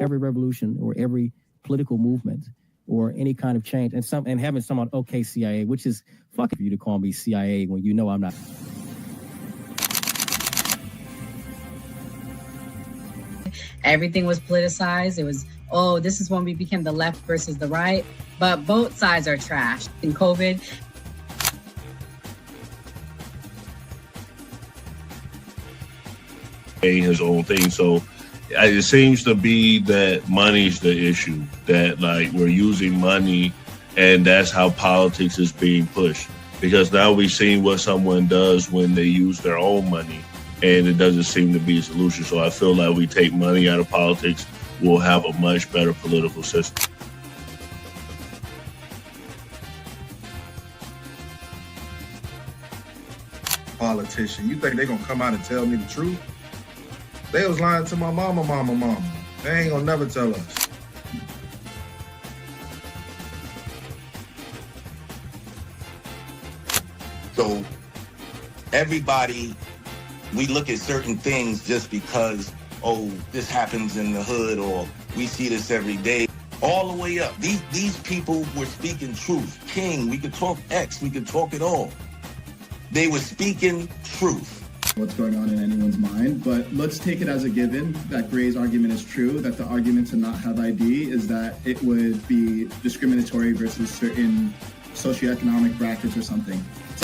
every revolution or every political movement or any kind of change, and having someone, okay, CIA, which is fucking for you to call me CIA when you know I'm not. Everything was politicized. It was, oh, this is when we became the left versus the right. But both sides are trash. In COVID, his own thing. So it seems to be that money's the issue, that like we're using money and that's how politics is being pushed. Because now we've seen what someone does when they use their own money and it doesn't seem to be a solution. So I feel like we take money out of politics, we'll have a much better political system. Politician, you think they're gonna come out and tell me the truth? They was lying to my mama. They ain't gonna never tell us. So everybody, we look at certain things just because, oh, this happens in the hood or we see this every day. All the way up. These people were speaking truth. King, we could talk X, we could talk it all. They were speaking truth. What's going on in anyone's mind, but let's take it as a given that Gray's argument is true, that the argument to not have ID is that it would be discriminatory versus certain socioeconomic brackets or something. It's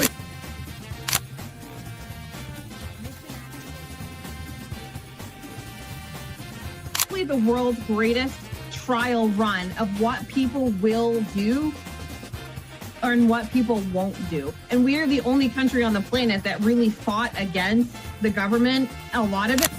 like the world's greatest trial run of what people will do and what people won't do. And we are the only country on the planet that really fought against the government. A lot of it,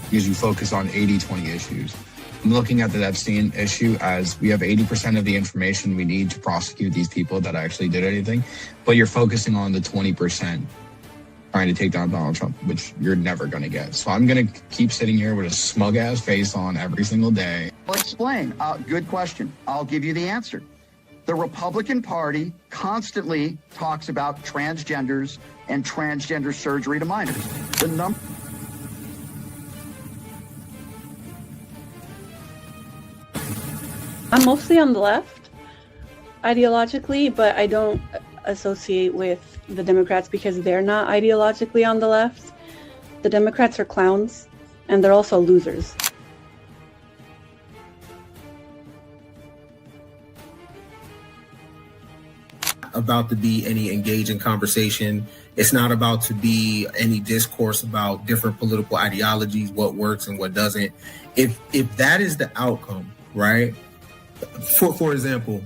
because you focus on 80-20 issues. I'm looking at the Epstein issue as we have 80% of the information we need to prosecute these people that actually did anything, but you're focusing on the 20% trying to take down Donald Trump, which you're never going to get. So I'm going to keep sitting here with a smug-ass face on every single day. I'll explain. Good question. I'll give you the answer. The Republican Party constantly talks about transgenders and transgender surgery to minors. I'm mostly on the left, ideologically, but I don't associate with the Democrats because they're not ideologically on the left. The Democrats are clowns, and they're also losers. About to be any engaging conversation. It's not about to be any discourse about different political ideologies, what works and what doesn't. If that is the outcome, right? For example,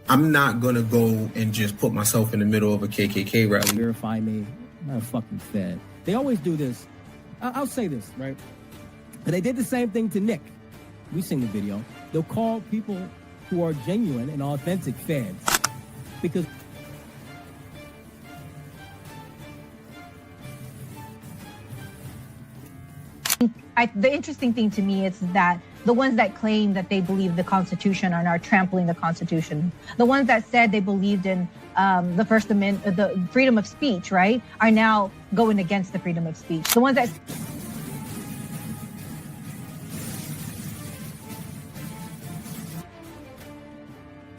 I'm not gonna go and just put myself in the middle of a KKK rally. Verify me, I'm not fucking fed. They always do this. I'll say this, right? But they did the same thing to Nick. We've seen the video. They'll call people who are genuine and authentic feds because the interesting thing to me is that the ones that claim that they believe the Constitution are now trampling the Constitution. The ones that said they believed in the First Amendment, the freedom of speech, right, are now going against the freedom of speech. The ones that...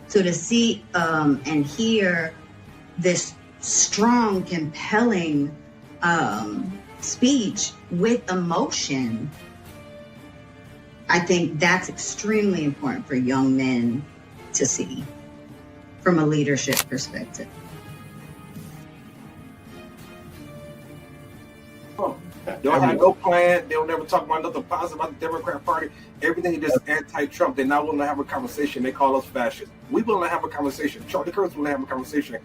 So to see and hear this strong, compelling speech with emotion, I think that's extremely important for young men to see from a leadership perspective. They don't have no plan. They don't never talk about nothing positive about the Democrat Party. Everything is just anti-Trump. They're not willing to have a conversation. They call us fascists. We willing to have a conversation. Charlie Kirk's willing to have a conversation.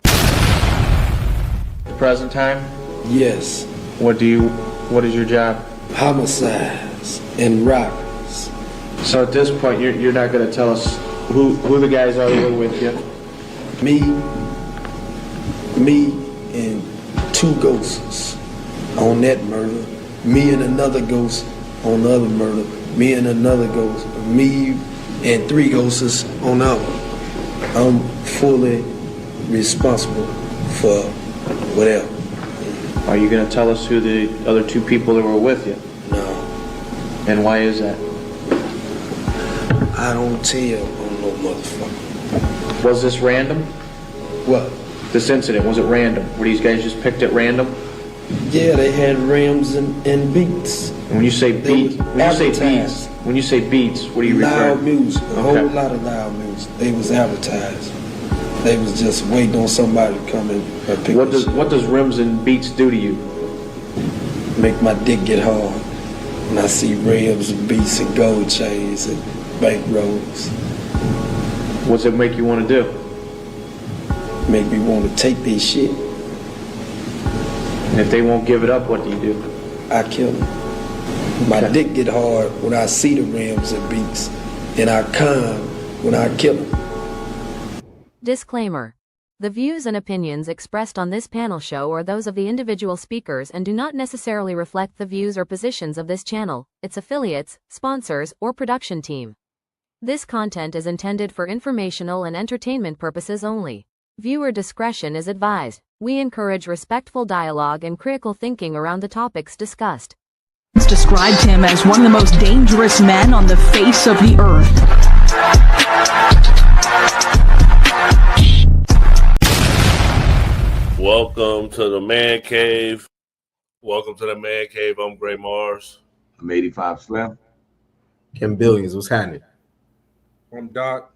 The present time? Yes. What is your job? Homicides and robberies. So at this point, you're not going to tell us who the guys are that were with you? Me and two ghosts on that murder. Me and another ghost on the other murder. Me and another ghost. Me and three ghosts on the other. I'm fully responsible for whatever. Are you going to tell us who the other two people that were with you? No. And why is that? I don't tell on no motherfucker. Was this random? What? This incident, was it random? Were these guys just picked at random? Yeah, they had rims and beats. And when you say beats, when you say beats, what are you referring to? Loud music, a whole lot of loud music. They was advertised. They was just waiting on somebody to come and pick What does rims and beats do to you? Make my dick get hard. When I see rims and beats and gold chains and bank rolls. What's it make you want to do? Make me want to take their shit. And if they won't give it up, what do you do? I kill them. My dick get hard when I see the rims and beats, and I calm when I kill them. Disclaimer. The views and opinions expressed on this panel show are those of the individual speakers and do not necessarily reflect the views or positions of this channel, its affiliates, sponsors, or production team. This content is intended for informational and entertainment purposes only. Viewer discretion is advised. We encourage respectful dialogue and critical thinking around the topics discussed. Described him as one of the most dangerous men on the face of the earth. Welcome to the Man Cave. Welcome to the Man Cave. I'm Gray Mars. I'm 85 Slim. Kim Billions, what's happening? I'm Doc.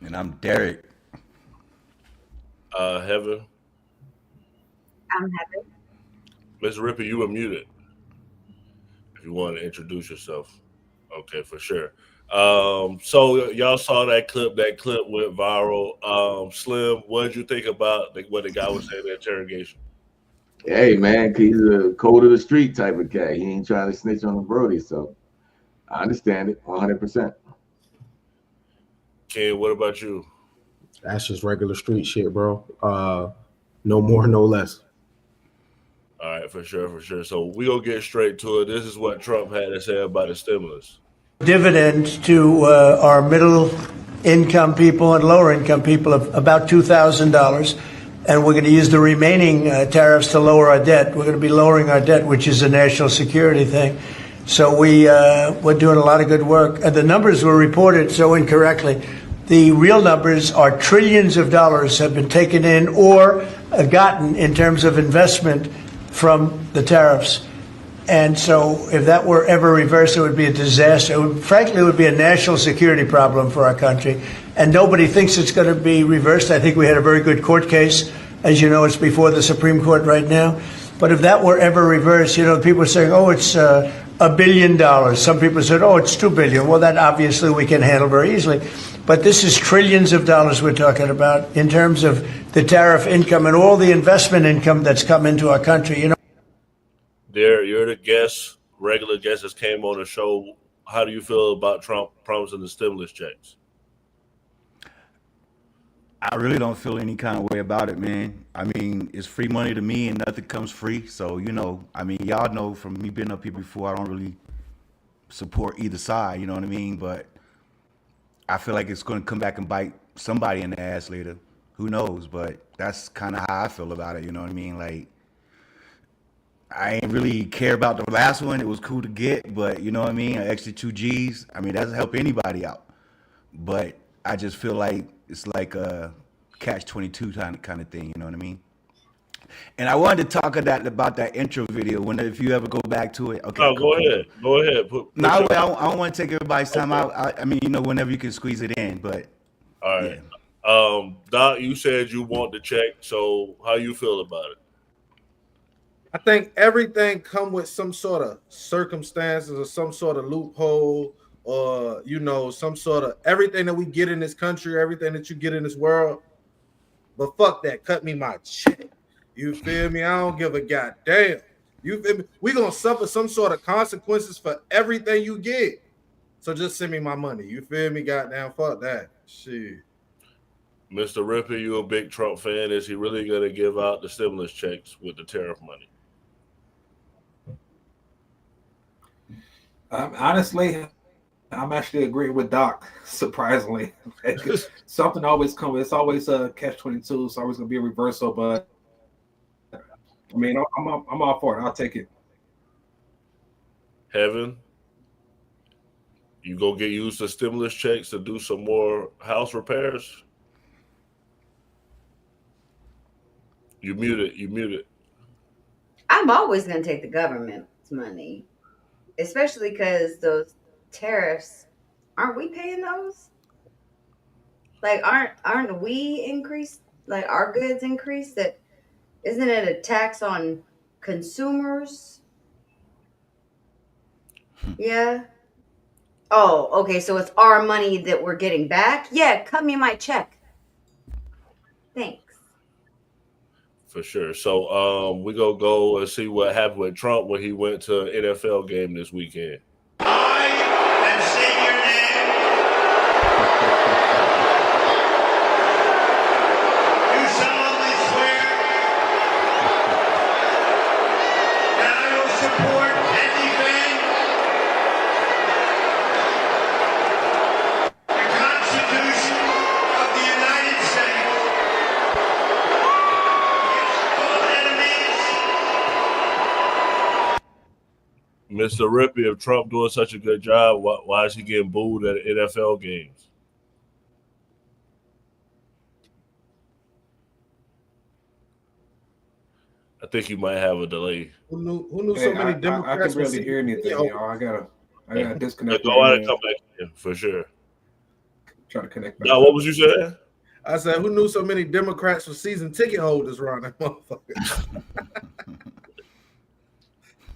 And I'm Derek. Heaven. I'm Heaven. Ms. Ripper, you were muted. If you want to introduce yourself. Okay, for sure. So y'all saw that clip. That clip went viral. Slim, what did you think about what the guy was saying in the interrogation? Hey, man, he's a code of the street type of cat. He ain't trying to snitch on the Brody, so I understand it 100%. Ken, what about you? That's just regular street shit, bro. No more, no less. All right, for sure. So we gonna get straight to it. This is what Trump had to say about the stimulus. Dividend to our middle income people and lower income people of about $2,000. And we're going to use the remaining tariffs to lower our debt. We're going to be lowering our debt, which is a national security thing. So we're doing a lot of good work. And the numbers were reported so incorrectly. The real numbers are trillions of dollars have been taken in or gotten in terms of investment from the tariffs. And so if that were ever reversed, it would be a disaster. Frankly, it would be a national security problem for our country. And nobody thinks it's going to be reversed. I think we had a very good court case. As you know, it's before the Supreme Court right now. But if that were ever reversed, people are saying, oh, it's $1 billion. Some people said, oh, it's $2 billion. Well, that obviously we can handle very easily. But this is trillions of dollars we're talking about in terms of the tariff income and all the investment income that's come into our country. Derek, you're the guest, regular guest that came on the show. How do you feel about Trump promising the stimulus checks? I really don't feel any kind of way about it, man. I mean, it's free money to me and nothing comes free. So, y'all know from me being up here before, I don't really support either side, you know what I mean? But I feel like it's going to come back and bite somebody in the ass later. Who knows? But that's kind of how I feel about it, you know what I mean? Like, I ain't really care about the last one. It was cool to get, but you know what I mean? An extra 2 G's. I mean, that doesn't help anybody out. But I just feel like it's like a catch-22 kind of thing, you know what I mean? And I wanted to talk about that intro video. If you ever go back to it. Okay. Oh, go ahead. Go ahead. I don't want to take everybody's time out. I mean, whenever you can squeeze it in, but. All right. Yeah. Doc, you said you want the check, so how you feel about it? I think everything come with some sort of circumstances or some sort of loophole or, some sort of everything that we get in this country, everything that you get in this world. But fuck that. Cut me my check. You feel me? I don't give a goddamn. You feel me? We gonna suffer some sort of consequences for everything you get. So just send me my money. You feel me? Goddamn, fuck that. Shit. Mr. Ripper, you a big Trump fan. Is he really gonna give out the stimulus checks with the tariff money? Honestly, I'm actually agreeing with Doc. Surprisingly, something always comes. It's always a catch-22. It's always gonna be a reversal. But I mean, I'm all for it. I'll take it. Heaven, you go get used the stimulus checks to do some more house repairs? You muted. I'm always going to take the government's money, especially because those tariffs, aren't we paying those? Like, aren't we increased? Like, our goods increased? That isn't it a tax on consumers? Yeah. Oh, okay. So it's our money that we're getting back. Yeah, cut me my check. Thanks. For sure. So we gonna go and see what happened with Trump when he went to an NFL game this weekend. And say your name. Do solemnly swear that I will support and defend the Constitution of the United States against all enemies. Mr. Rippey, if Trump doing such a good job, why is he getting booed at NFL games? I think you might have a delay. Who knew so many Democrats? I can barely hear anything, y'all. I gotta disconnect. Go out and come back in for sure. Try to connect back. Now, what was you saying? I said, who knew so many Democrats were season ticket holders around that motherfucker?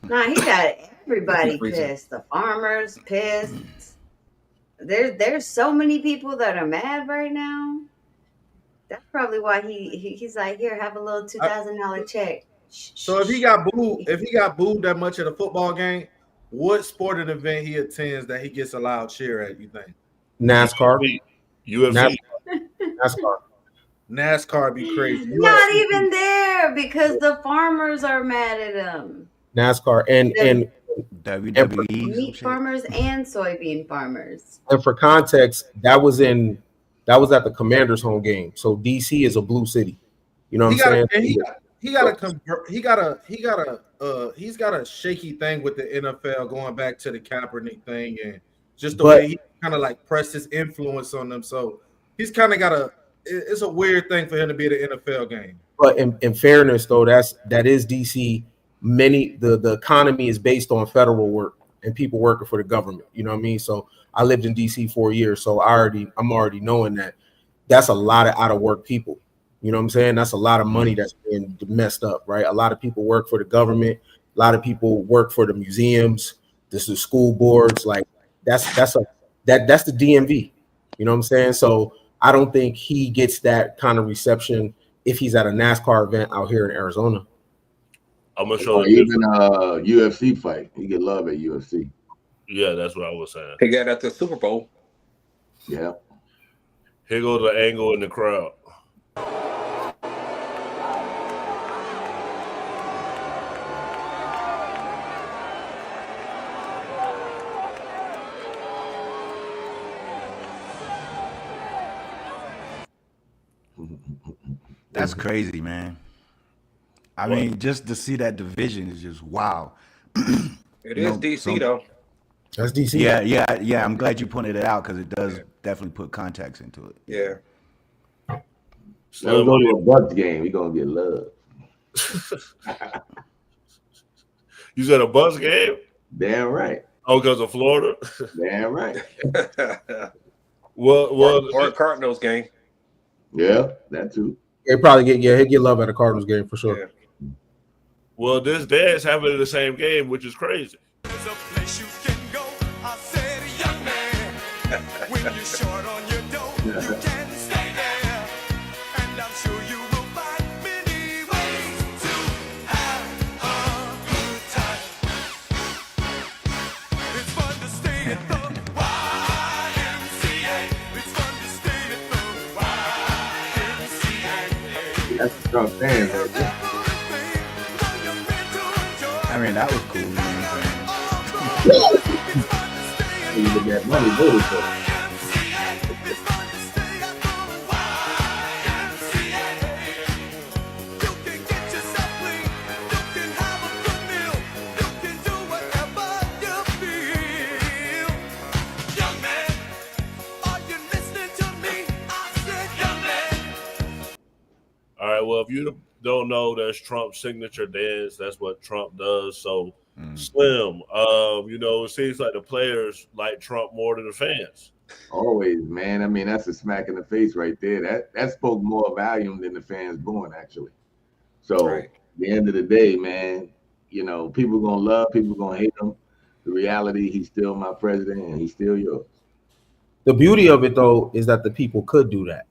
Nah, he got everybody pissed. The farmers pissed. There's so many people that are mad right now. That's probably why he's like, here, have a little $2,000 check. So if he got booed that much at a football game, what sporting event he attends that he gets a loud cheer at? You think? NASCAR, UFC, NASCAR be crazy. Not even there because the farmers are mad at him. NASCAR, and WWE, Meat farmers and soybean farmers. And for context, that was at the Commanders' home game. So DC is a blue city. You know what I'm saying? He's got a shaky thing with the NFL going back to the Kaepernick thing and just the way he kind of like pressed his influence on them. So he's kind of it's a weird thing for him to be at an NFL game. But in fairness, though, that is DC. The economy is based on federal work and people working for the government. You know what I mean? So I lived in DC 4 years, so I'm already knowing that that's a lot of out of work people. You know what I'm saying? That's a lot of money that's being messed up, right? A lot of people work for the government. A lot of people work for the museums. This is school boards. Like that's the DMV. You know what I'm saying? So I don't think he gets that kind of reception if he's at a NASCAR event out here in Arizona. I'm gonna show you. Even a UFC fight, you get love at UFC. Yeah, that's what I was saying. He got at the Super Bowl. Yeah. Here goes the angle in the crowd. That's crazy, man. I mean, just to see that division is just wow. It is DC though. That's DC. Yeah. I'm glad you pointed it out because it does definitely put context into it. Yeah. So go to a Bucks game. You're gonna get love. You said a Bucks game? Damn right. Oh, because of Florida? Damn right. Or a Cardinals game. Yeah, that too. He'll probably get love at a Cardinals game for sure. Yeah. Well, this dance happened in the same game, which is crazy. There's a place you can go. I said, young man, when you're short on your dough, you can stay there. And I'm sure you will find many ways to have a good time. It's fun to stay at the YMCA. It's fun to stay at the YMCA. That's what I'm saying, man. I mean, that was cool. You know what I'm saying? You get that money voted for. right, well, if you don't know, that's Trump's signature dance. That's what Trump does. So, Slim, it seems like the players like Trump more than the fans. Always, man. I mean, that's a smack in the face right there. That spoke more volume than the fans booing, actually. So, at the end of the day, man, people gonna love, people gonna hate him. The reality, he's still my president, and he's still yours. The beauty of it, though, is that the people could do that.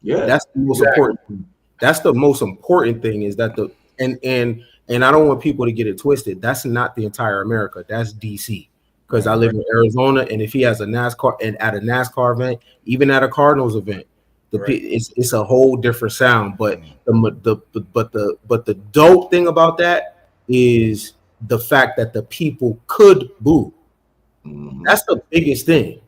Yeah, that's the most important thing. That's the most important thing is that and I don't want people to get it twisted. That's not the entire America. That's DC. Because I live in Arizona, and if he has a NASCAR and at a NASCAR event, even at a Cardinals event, it's a whole different sound. But the dope thing about that is the fact that the people could boo. That's the biggest thing.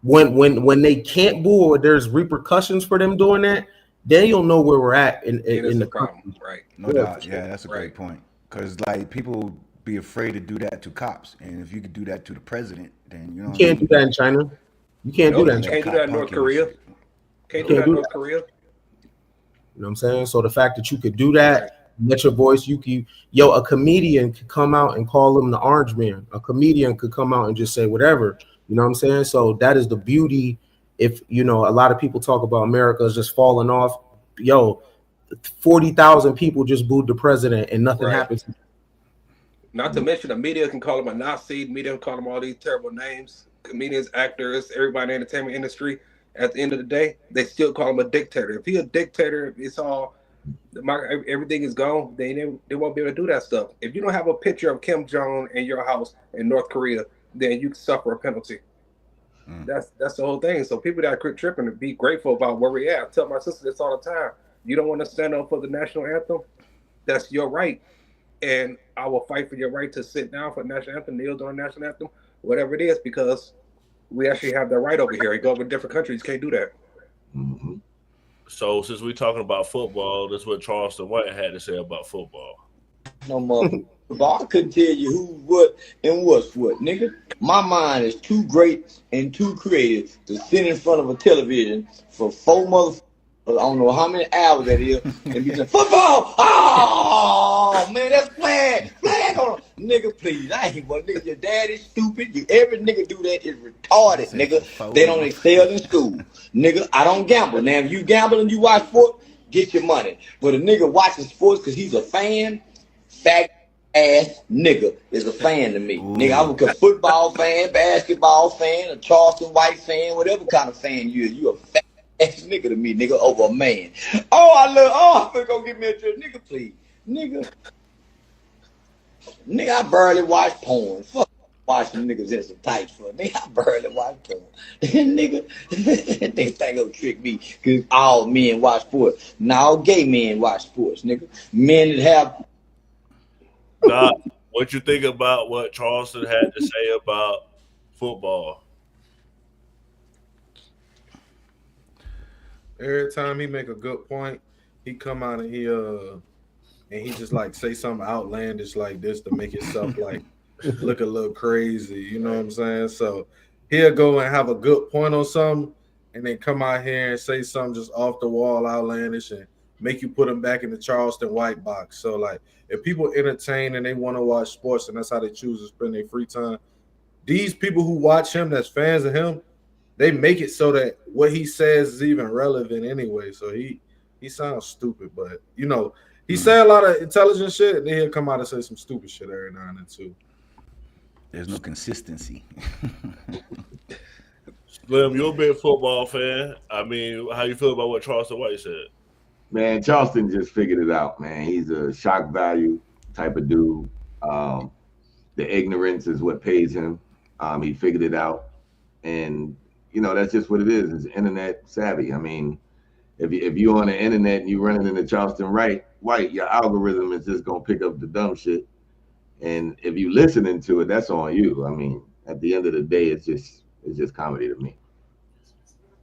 When they can't boo or there's repercussions for them doing that, then you'll know where we're at in the problem, right? No doubt. Yeah, that's a great point. Because like people be afraid to do that to cops, and if you could do that to the president, then you can't do that in China. You can't do that. You can't do that in North Korea. Can't do that in North Korea. You know what I'm saying? So the fact that you could do that, let your voice, a comedian could come out and call him the Orange Man. A comedian could come out and just say whatever. You know what I'm saying? So that is the beauty. If a lot of people talk about America is just falling off. 40,000 people just booed the president and nothing happens. Not to mention the media can call him a Nazi. The media can call him all these terrible names. Comedians, actors, everybody in the entertainment industry. At the end of the day, they still call him a dictator. If he's a dictator, it's all everything is gone. They won't be able to do that stuff. If you don't have a picture of Kim Jong in your house in North Korea, then you suffer a penalty. That's the whole thing. So people that quit tripping and be grateful about where we at. I tell my sister this all the time. You don't want to stand up for the national anthem? That's your right. And I will fight for your right to sit down for the national anthem, kneel during the national anthem, whatever it is, because we actually have that right over here. You go over to different countries, can't do that. So since we're talking about football, that's what Charleston White had to say about football. No more. I couldn't tell you who, what, and what's what, nigga. My mind is too great and too creative to sit in front of a television for 4 motherfuckers. I don't know how many hours that is, and be saying, football! Oh, man, that's flag! Flag on nigga, please. I ain't one nigga. Your dad is stupid. Every nigga do that is retarded, nigga. They don't excel in school. Nigga, I don't gamble. Now, if you gamble and you watch sports, get your money. But a nigga watching sports because he's a fan, fat ass nigga is a fan to me. Nigga, I'm a football fan, basketball fan, a Charleston White fan, whatever kind of fan you a fat ass nigga to me, nigga, over a man. I'm finna go get me a drink. Nigga, please. Nigga, I barely watch porn. Fuck watching niggas in some tights for nigga. I barely watch porn. Nigga, they think they'll trick me because all men watch sports. Now gay men watch sports, nigga. Men that have what you think about what Charleston had to say about football? Every time he make a good point, he come out and he just like say something outlandish like this to make himself like look a little crazy. You know what I'm saying? So he'll go and have a good point on something, and then come out here and say something just off the wall, outlandish, and make you put him back in the Charleston White box. So like, if people entertain and they want to watch sports and that's how they choose to spend their free time, these people who watch him, that's fans of him, they make it so that what he says is even relevant anyway. So he sounds stupid, but he say a lot of intelligent shit, and then he'll come out and say some stupid shit every now and then too. There's no consistency. Slim, you're a big football fan. I mean, how you feel about what Charleston White said? Man, Charleston just figured it out, man. He's a shock value type of dude. The ignorance is what pays him. He figured it out. And, that's just what it is. It's internet savvy. I mean, if you're on the internet and you're running into Charleston White, your algorithm is just going to pick up the dumb shit. And if you listening to it, that's on you. I mean, at the end of the day, it's just comedy to me.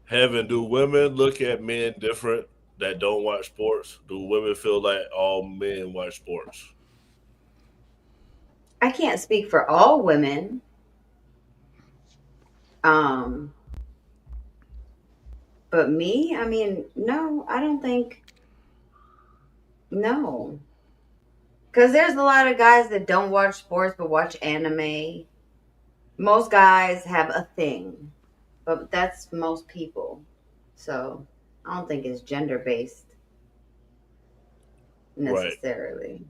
Heaven, do women look at men different that don't watch sports? Do women feel like all men watch sports? I can't speak for all women. But me, I mean, no, I don't think No. Because there's a lot of guys that don't watch sports but watch anime. Most guys have a thing, but that's most people. So I don't think it's gender based Right. necessarily.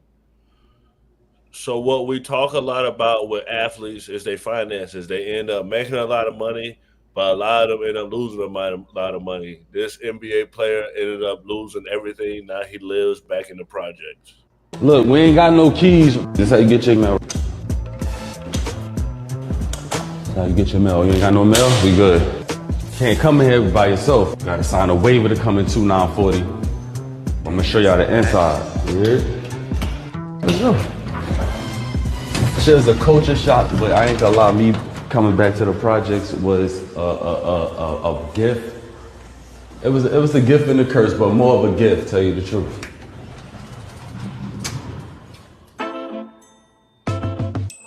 So what we talk a lot about with athletes is their finances. They end up making a lot of money, but a lot of them end up losing a lot of money. This NBA player ended up losing everything. Now he lives back in the projects. Look, we ain't got no keys. This how you get your mail. This how you get your mail. You ain't got no mail? We good. Can't come in here by yourself. Gotta sign a waiver to come in 2940. I'm gonna show y'all the inside. You hear? Let's go. Shit is a culture shock, but I ain't gonna lie, me coming back to the projects was a gift. It was a gift and a curse, but more of a gift, tell you the truth.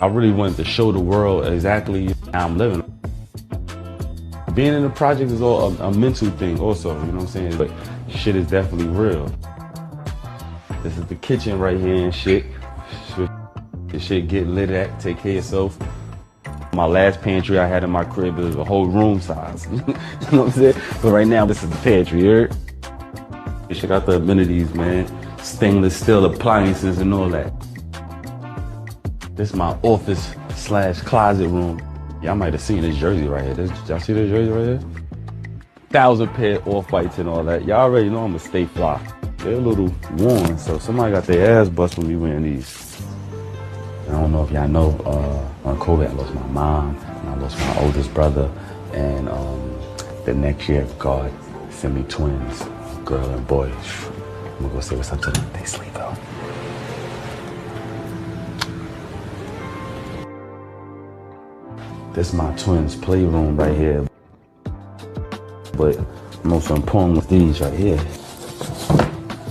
I really wanted to show the world exactly how I'm living. Being in the project is all a mental thing also, you know what I'm saying? But shit is definitely real. This is the kitchen right here and shit. This shit get lit at, take care of yourself. My last pantry I had in my crib is a whole room size. You know what I'm saying? But right now this is the pantry, you heard? This shit got the amenities, man. Stainless steel appliances and all that. This is my office / closet room. Y'all might have seen this jersey right here. Y'all see this jersey right here? 1,000 pair off-whites and all that. Y'all already know I'm gonna stay fly. They're a little worn, so somebody got their ass bust when me wearing these. I don't know if y'all know, on COVID I lost my mom, and I lost my oldest brother, and the next year, God sent me twins, girl and boy. I'm gonna go say what's up to them. They sleep though. This is my twins' playroom right here. But most important was these right here.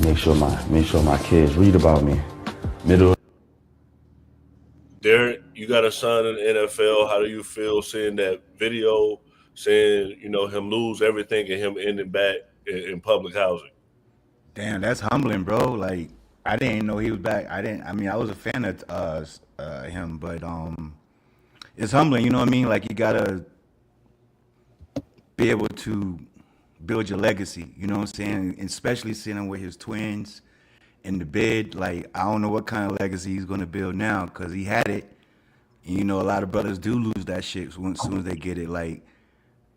Make sure my kids read about me. Derek, you got a son in the NFL. How do you feel seeing that video, seeing him lose everything and him ending back in public housing? Damn, that's humbling, bro. Like I didn't know he was back. I was a fan of him, but it's humbling, you know what I mean? Like you gotta be able to build your legacy, you know what I'm saying? And especially sitting with his twins in the bed. Like I don't know what kind of legacy he's gonna build now, because he had it. And, a lot of brothers do lose that shit as soon as they get it. Like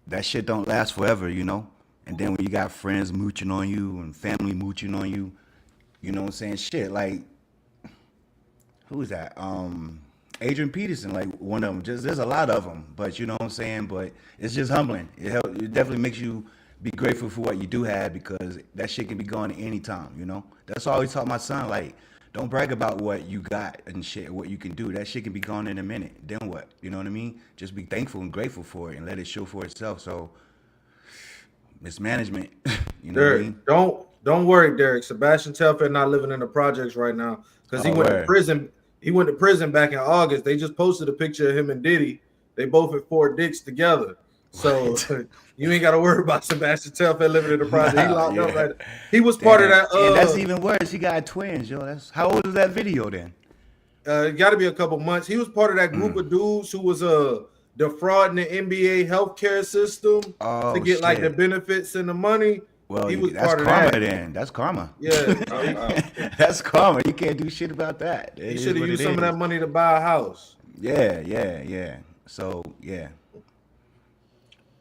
that shit don't last forever, And then when you got friends mooching on you and family mooching on you, you know what I'm saying? Shit, like who is that? Adrian Peterson, like one of them. There's a lot of them, but you know what I'm saying. But it's just humbling. It definitely makes you be grateful for what you do have, because that shit can be gone at any time. That's all I always taught my son. Like, don't brag about what you got and shit, what you can do. That shit can be gone in a minute. Then what? You know what I mean? Just be thankful and grateful for it, and let it show for itself. So, mismanagement. You know Derek, what I mean? Don't worry, Derek. Sebastian Telfair not living in the projects right now because he went to prison. He went to prison back in August. They just posted a picture of him and Diddy. They both at Fort Dix together. So you ain't got to worry about Sebastian Telfair living in the project. He locked up right now. He was part of that. And that's even worse. He got twins, yo. How old is that video then? It got to be a couple months. He was part of that group of dudes who was defrauding the NBA healthcare system to get like the benefits and the money. Well, he was that's part of karma that. then. That's karma. Yeah. That's karma. You can't do shit about that. He should have used some of that money to buy a house. Yeah. So, yeah.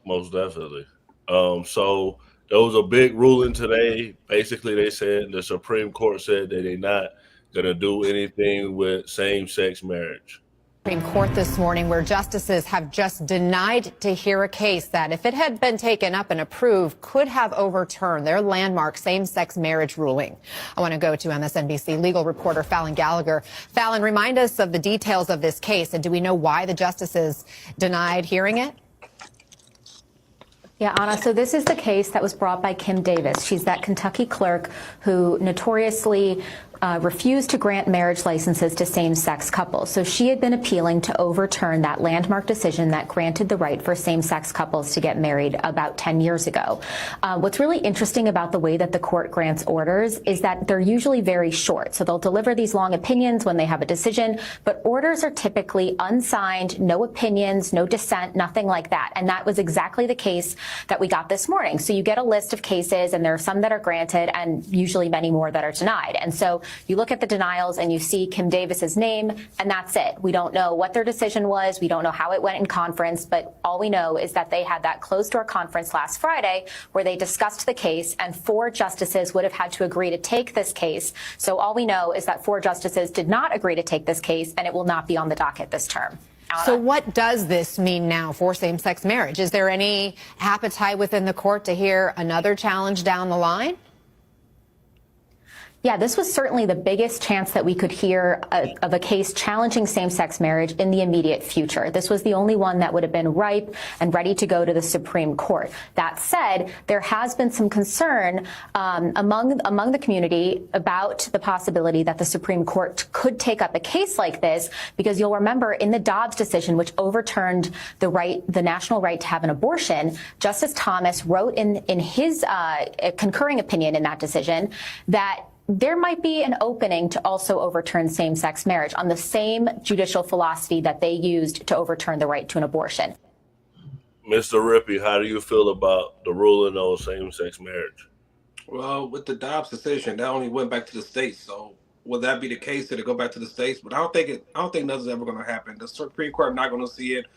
Most definitely. So there was a big ruling today. Basically, they said the Supreme Court said that they're not going to do anything with same-sex marriage. Supreme Court this morning, where justices have just denied to hear a case that, if it had been taken up and approved, could have overturned their landmark same-sex marriage ruling. I want to go to MSNBC legal reporter Fallon Gallagher. Fallon, remind us of the details of this case, and do we know why the justices denied hearing it? Yeah, Anna, so this is the case that was brought by Kim Davis. She's that Kentucky clerk who notoriously refused to grant marriage licenses to same-sex couples. So she had been appealing to overturn that landmark decision that granted the right for same-sex couples to get married about 10 years ago. What's really interesting about the way that the court grants orders is that they're usually very short. So they'll deliver these long opinions when they have a decision, but orders are typically unsigned, no opinions, no dissent, nothing like that. And that was exactly the case that we got this morning. So you get a list of cases, and there are some that are granted and usually many more that are denied. And so you look at the denials and you see Kim Davis's name, and that's it. We don't know what their decision was. We don't know how it went in conference, but all we know is that they had that closed-door conference last Friday where they discussed the case, and 4 justices would have had to agree to take this case. So all we know is that 4 justices did not agree to take this case, and it will not be on the docket this term. So what does this mean now for same-sex marriage? Is there any appetite within the court to hear another challenge down the line? Yeah, this was certainly the biggest chance that we could hear of a case challenging same-sex marriage in the immediate future. This was the only one that would have been ripe and ready to go to the Supreme Court. That said, there has been some concern among the community about the possibility that the Supreme Court could take up a case like this, because you'll remember in the Dobbs decision, which overturned the national right to have an abortion, Justice Thomas wrote in his concurring opinion in that decision that there might be an opening to also overturn same-sex marriage on the same judicial philosophy that they used to overturn the right to an abortion. Mr. Rippey, how do you feel about the ruling on same-sex marriage? Well, with the Dobbs decision, that only went back to the states. So will that be the case? Did it go back to the states? But I don't think nothing's ever going to happen. The Supreme Court not going to see it.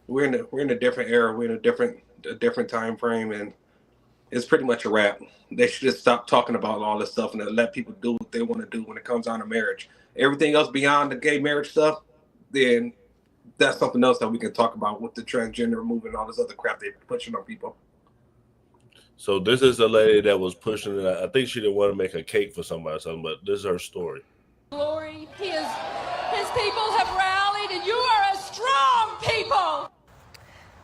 We're in a different era. We're in a different time frame, and it's pretty much a wrap. They should just stop talking about all this stuff and let people do what they want to do when it comes down to marriage. Everything else beyond the gay marriage stuff, then that's something else that we can talk about with the transgender movement and all this other crap they're pushing on people. So this is the lady that was pushing it. I think she didn't want to make a cake for somebody or something, but this is her story. Glory, his people have rallied, and you are a strong people.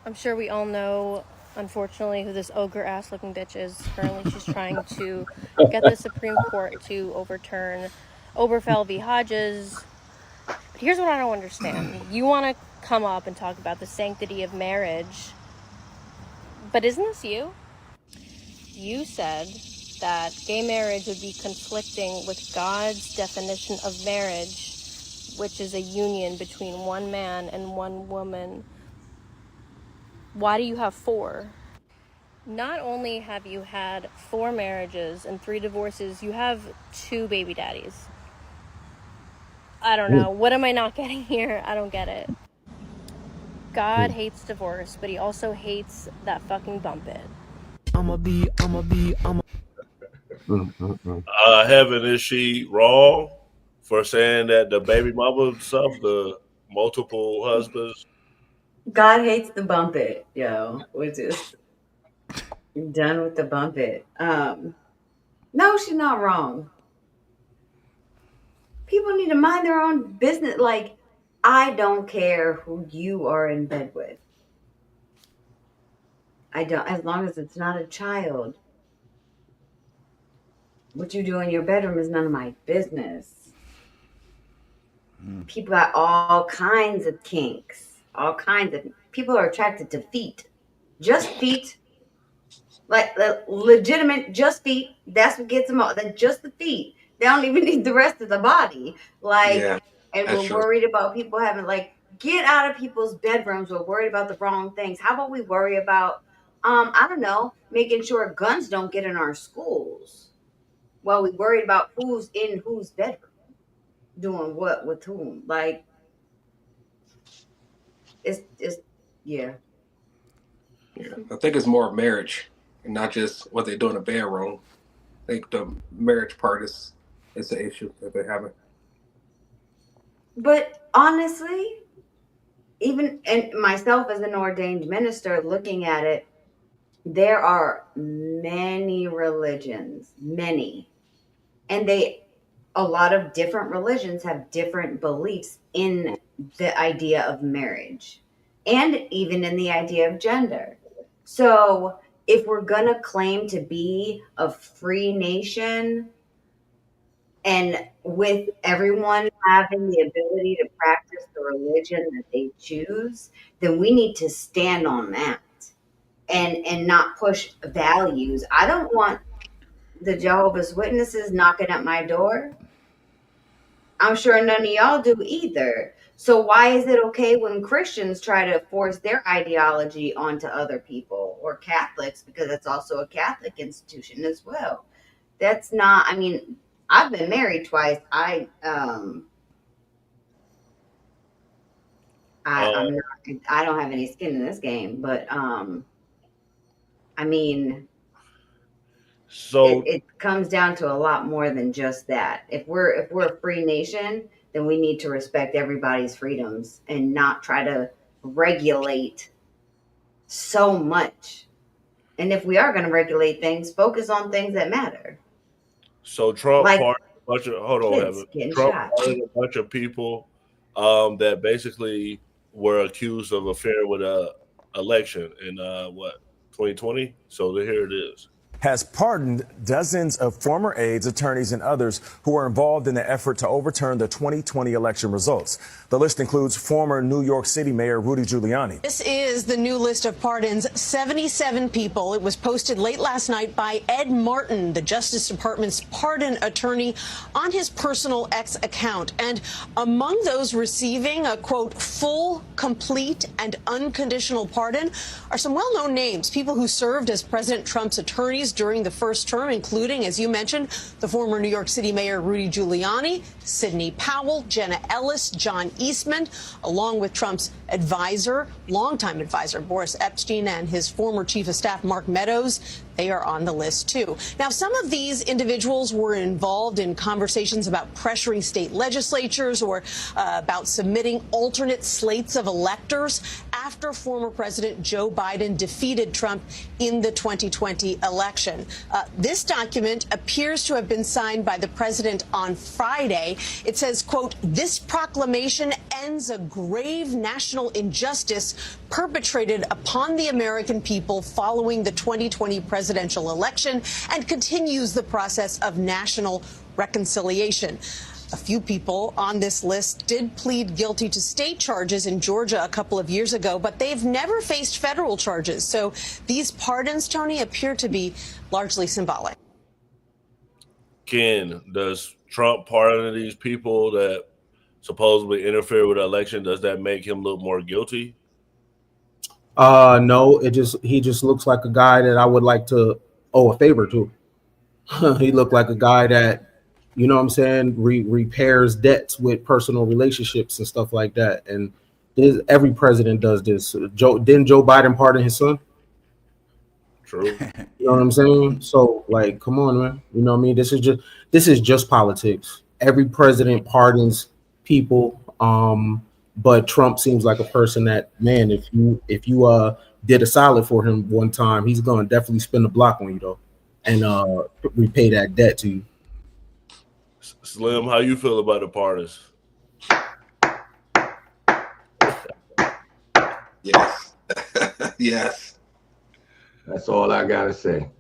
I'm sure we all know, unfortunately, who this ogre-ass looking bitch is. Currently, she's trying to get the Supreme Court to overturn Oberfell v. Hodges. But here's what I don't understand. You want to come up and talk about the sanctity of marriage, but isn't this you? You said that gay marriage would be conflicting with God's definition of marriage, which is a union between one man and one woman. Why do you have 4? Not only have you had 4 marriages and 3 divorces, you have 2 baby daddies. I don't know. What am I not getting here? I don't get it. God hates divorce, but he also hates that fucking bump it. Heaven, is she wrong for saying that the baby mama stuff, the multiple husbands? God hates the bump it, yo. Which is done with the bump it. No, she's not wrong. People need to mind their own business. Like, I don't care who you are in bed with. I don't, as long as it's not a child. What you do in your bedroom is none of my business. People got all kinds of kinks. All kinds of people are attracted to feet. Just feet. Like legitimate just feet. That's what gets them all. That's just the feet. They don't even need the rest of the body. Like, Yeah, and that's we're true. worried about people having, like, get out of people's bedrooms. We're worried about the wrong things. How about we worry about, I don't know, making sure guns don't get in our schools while we worried about who's in whose bedroom, doing what with whom. Like, it's yeah. Yeah, I think it's more of marriage and not just what they do in the bedroom. I think the marriage part is the issue that they're having. But honestly, even and myself as an ordained minister looking at it, there are many religions, many. And a lot of different religions have different beliefs in the idea of marriage and even in the idea of gender. So if we're going to claim to be a free nation, And with everyone having the ability to practice the religion that they choose, then we need to stand on that and not push values. I don't want the Jehovah's Witnesses knocking at my door. I'm sure none of y'all do either. So why is it okay when Christians try to force their ideology onto other people, or Catholics, because it's also a Catholic institution as well? That's not, I mean, I've been married twice. I'm not, I don't have any skin in this game, but I mean, So it comes down to a lot more than just that. If we're a free nation, then we need to respect everybody's freedoms and not try to regulate so much. And if we are going to regulate things, focus on things that matter. So Trump Like pardoned a bunch of kids getting Trump shot. pardoned a bunch of people that basically were accused of affair with a election in 2020. So here it is. Has pardoned dozens of former aides, attorneys, and others who were involved in the effort to overturn the 2020 election results. The list includes former New York City Mayor Rudy Giuliani. This is the new list of pardons, 77 people. It was posted late last night by Ed Martin, the Justice Department's pardon attorney, on his personal X account. And among those receiving a, quote, full, complete, and unconditional pardon are some well-known names, people who served as President Trump's attorneys during the first term, including, as you mentioned, the former New York City Mayor Rudy Giuliani, Sidney Powell, Jenna Ellis, John Eastman, along with Trump's advisor, longtime advisor, Boris Epstein, and his former chief of staff, Mark Meadows. They are on the list, too. Now, some of these individuals were involved in conversations about pressuring state legislatures or about submitting alternate slates of electors after former President Joe Biden defeated Trump in the 2020 election. This document appears to have been signed by the president on Friday. It says, quote, this proclamation ends a grave national injustice perpetrated upon the American people following the 2020 presidential election and continues the process of national reconciliation. A few people on this list did plead guilty to state charges in Georgia a couple of years ago, but they've never faced federal charges. So these pardons, Tony, appear to be largely symbolic. Ken, does Trump pardon these people that supposedly interfere with the election? Does that make him look more guilty? No, he just looks like a guy that I would like to owe a favor to. He looked like a guy that, you know what I'm saying, repairs debts with personal relationships and stuff like that. And every president does this. Didn't Joe Biden pardon his son? True. You know what I'm saying? So, like, come on, man. You know what I mean? This is just politics. Every president pardons people. But Trump seems like a person that, man, if you did a solid for him one time, he's gonna definitely spin the block on you though, and repay that debt to you. Slim, how you feel about the pardons? Yes. Yes. That's all I gotta say.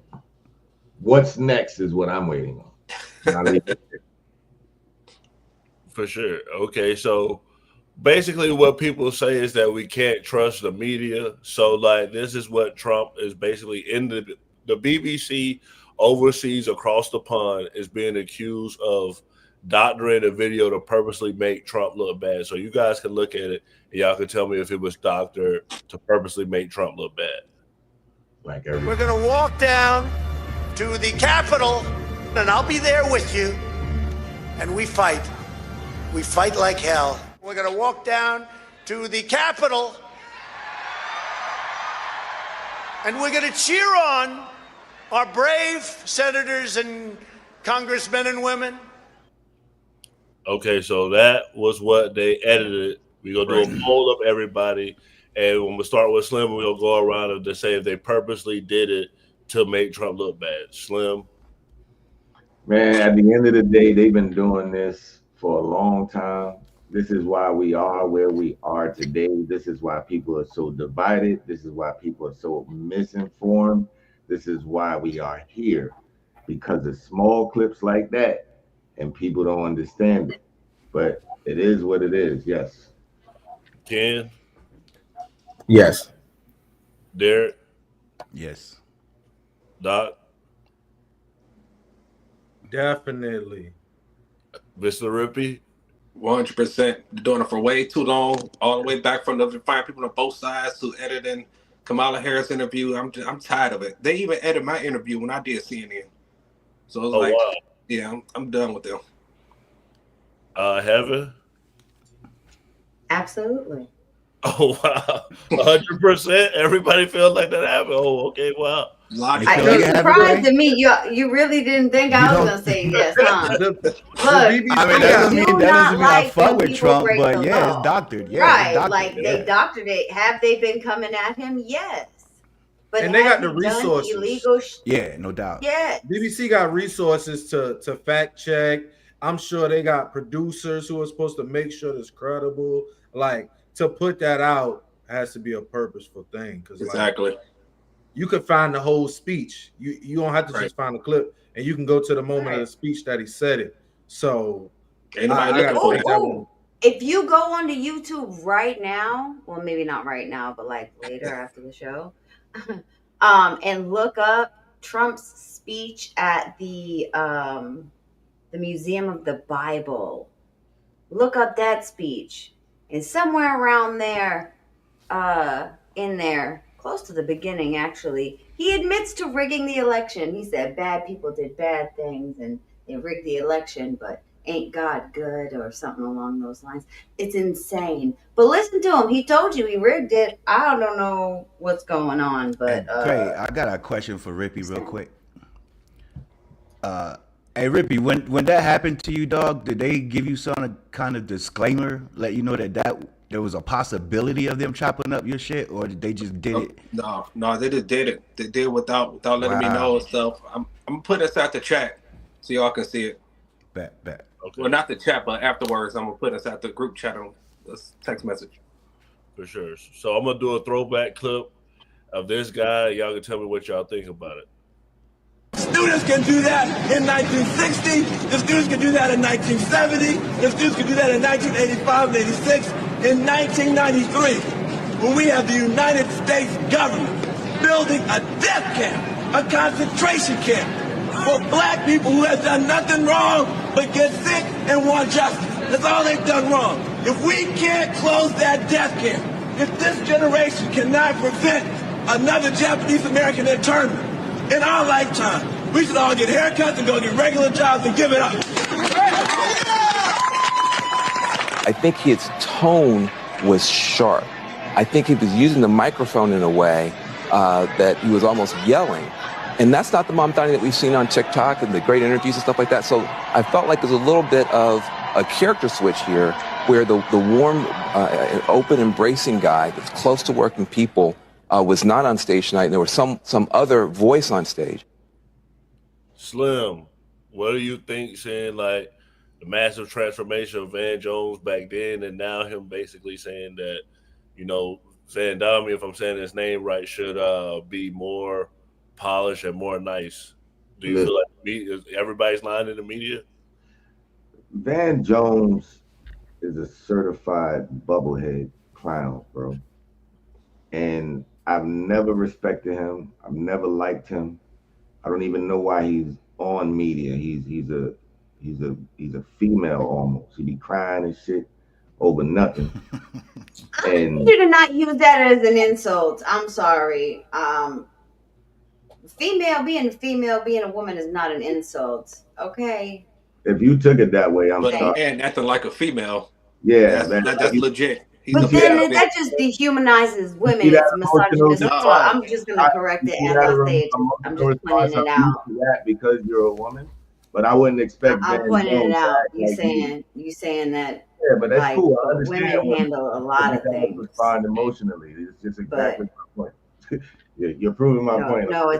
What's next is what I'm waiting on. For sure. Okay, so basically what people say is that we can't trust the media. So like this is what Trump is basically in the BBC overseas across the pond is being accused of doctoring a video to purposely make Trump look bad. So you guys can look at it and y'all can tell me if it was doctored to purposely make Trump look bad. Like We're going to walk down to the Capitol, and I'll be there with you, and we fight. We fight like hell. We're going to walk down to the Capitol, and we're going to cheer on our brave senators and congressmen and women. Okay, so that was what they edited. We're going to do a poll of everybody. And when we start with Slim, we'll go around and to say if they purposely did it to make Trump look bad. Slim? Man, at the end of the day, they've been doing this for a long time. This is why we are where we are today. This is why people are so divided. This is why people are so misinformed. This is why we are here. Because of small clips like that and people don't understand it. But it is what it is. Yes. Ken, Yes. Derek, Yes. Doc, Definitely. Mr. Rippy. 100%. Doing it for way too long, all the way back from the finding people on both sides to editing Kamala Harris interview. I'm tired of it. They even edited my interview when I did CNN. So it was like, wow. yeah, I'm done with them. Heaven. Absolutely. Oh wow, 100%. Everybody feels like that happened. Oh, okay, wow. It's surprised to me. You really didn't think I was gonna say yes, huh? Look, I mean, that doesn't mean I fuck with Trump, break but the yeah, law. it's doctored. Yeah, Right, it's doctored. like yeah. they doctored it. Have they been coming at him? Yes. But And they has got the he done resources. illegal Yeah, no doubt. Yeah. BBC got resources to fact check. I'm sure they got producers who are supposed to make sure it's credible. Like, to put that out has to be a purposeful thing. Because Exactly. you could find the whole speech. You don't have to just find a clip, and you can go to the moment of the speech that he said it. So ain't nobody looking for that. If you go onto YouTube right now, well, maybe not right now, but like later after the show, and look up Trump's speech at the Museum of the Bible. Look up that speech, and somewhere around there, in there, close to the beginning, actually, he admits to rigging the election. He said bad people did bad things and they rigged the election, but ain't God good or something along those lines. It's insane. But listen to him. He told you he rigged it. I don't know what's going on, but Great. I got a question for Rippy real quick. Hey Rippy, when that happened to you, dog, did they give you some kind of disclaimer, let you know that there was a possibility of them chopping up your shit, or did they just did it? No, they just did it. They did it without letting me know and stuff. I'm putting this out the chat so y'all can see it. Bet. Okay. Well, not the chat, but afterwards, I'm gonna put this out the group chat on this text message. For sure. So I'm gonna do a throwback clip of this guy. Y'all can tell me what y'all think about it. Students can do that in 1960. The students can do that in 1970. The students can do that in 1985 and 86. In 1993, when we have the United States government building a death camp, a concentration camp for black people who have done nothing wrong but get sick and want justice. That's all they've done wrong. If we can't close that death camp, if this generation cannot prevent another Japanese American internment in our lifetime, we should all get haircuts and go get regular jobs and give it up. I think his tone was sharp. I think he was using the microphone in a way that he was almost yelling. And that's not the Mamdani that we've seen on TikTok and the great interviews and stuff like that. So I felt like there's a little bit of a character switch here where the warm, open, embracing guy that's close to working people was not on stage tonight, and there was some other voice on stage. Slim, what do you think, saying like the massive transformation of Van Jones back then and now him basically saying that, Sandami, if I'm saying his name right, should be more polished and more nice? Do you feel like everybody's lying in the media? Van Jones is a certified bubblehead clown, bro. And I've never respected him. I've never liked him. I don't even know why he's on media. He's a female almost. He be crying and shit over nothing. I need you to not use that as an insult. I'm sorry. Being a woman is not an insult. Okay. If you took it that way, I'm sorry. And acting like a female. Yeah, that's legit. But then that just dehumanizes women. It's misogynistic. So I'm just going to correct it as I say it. I'm just pointing it out. Because you're a woman, but I wouldn't expect. I'm pointing it out. You saying that. Yeah, but that's cool. I understand. Women handle a lot of things. Respond emotionally. It's just exactly my point. You're proving my point. No,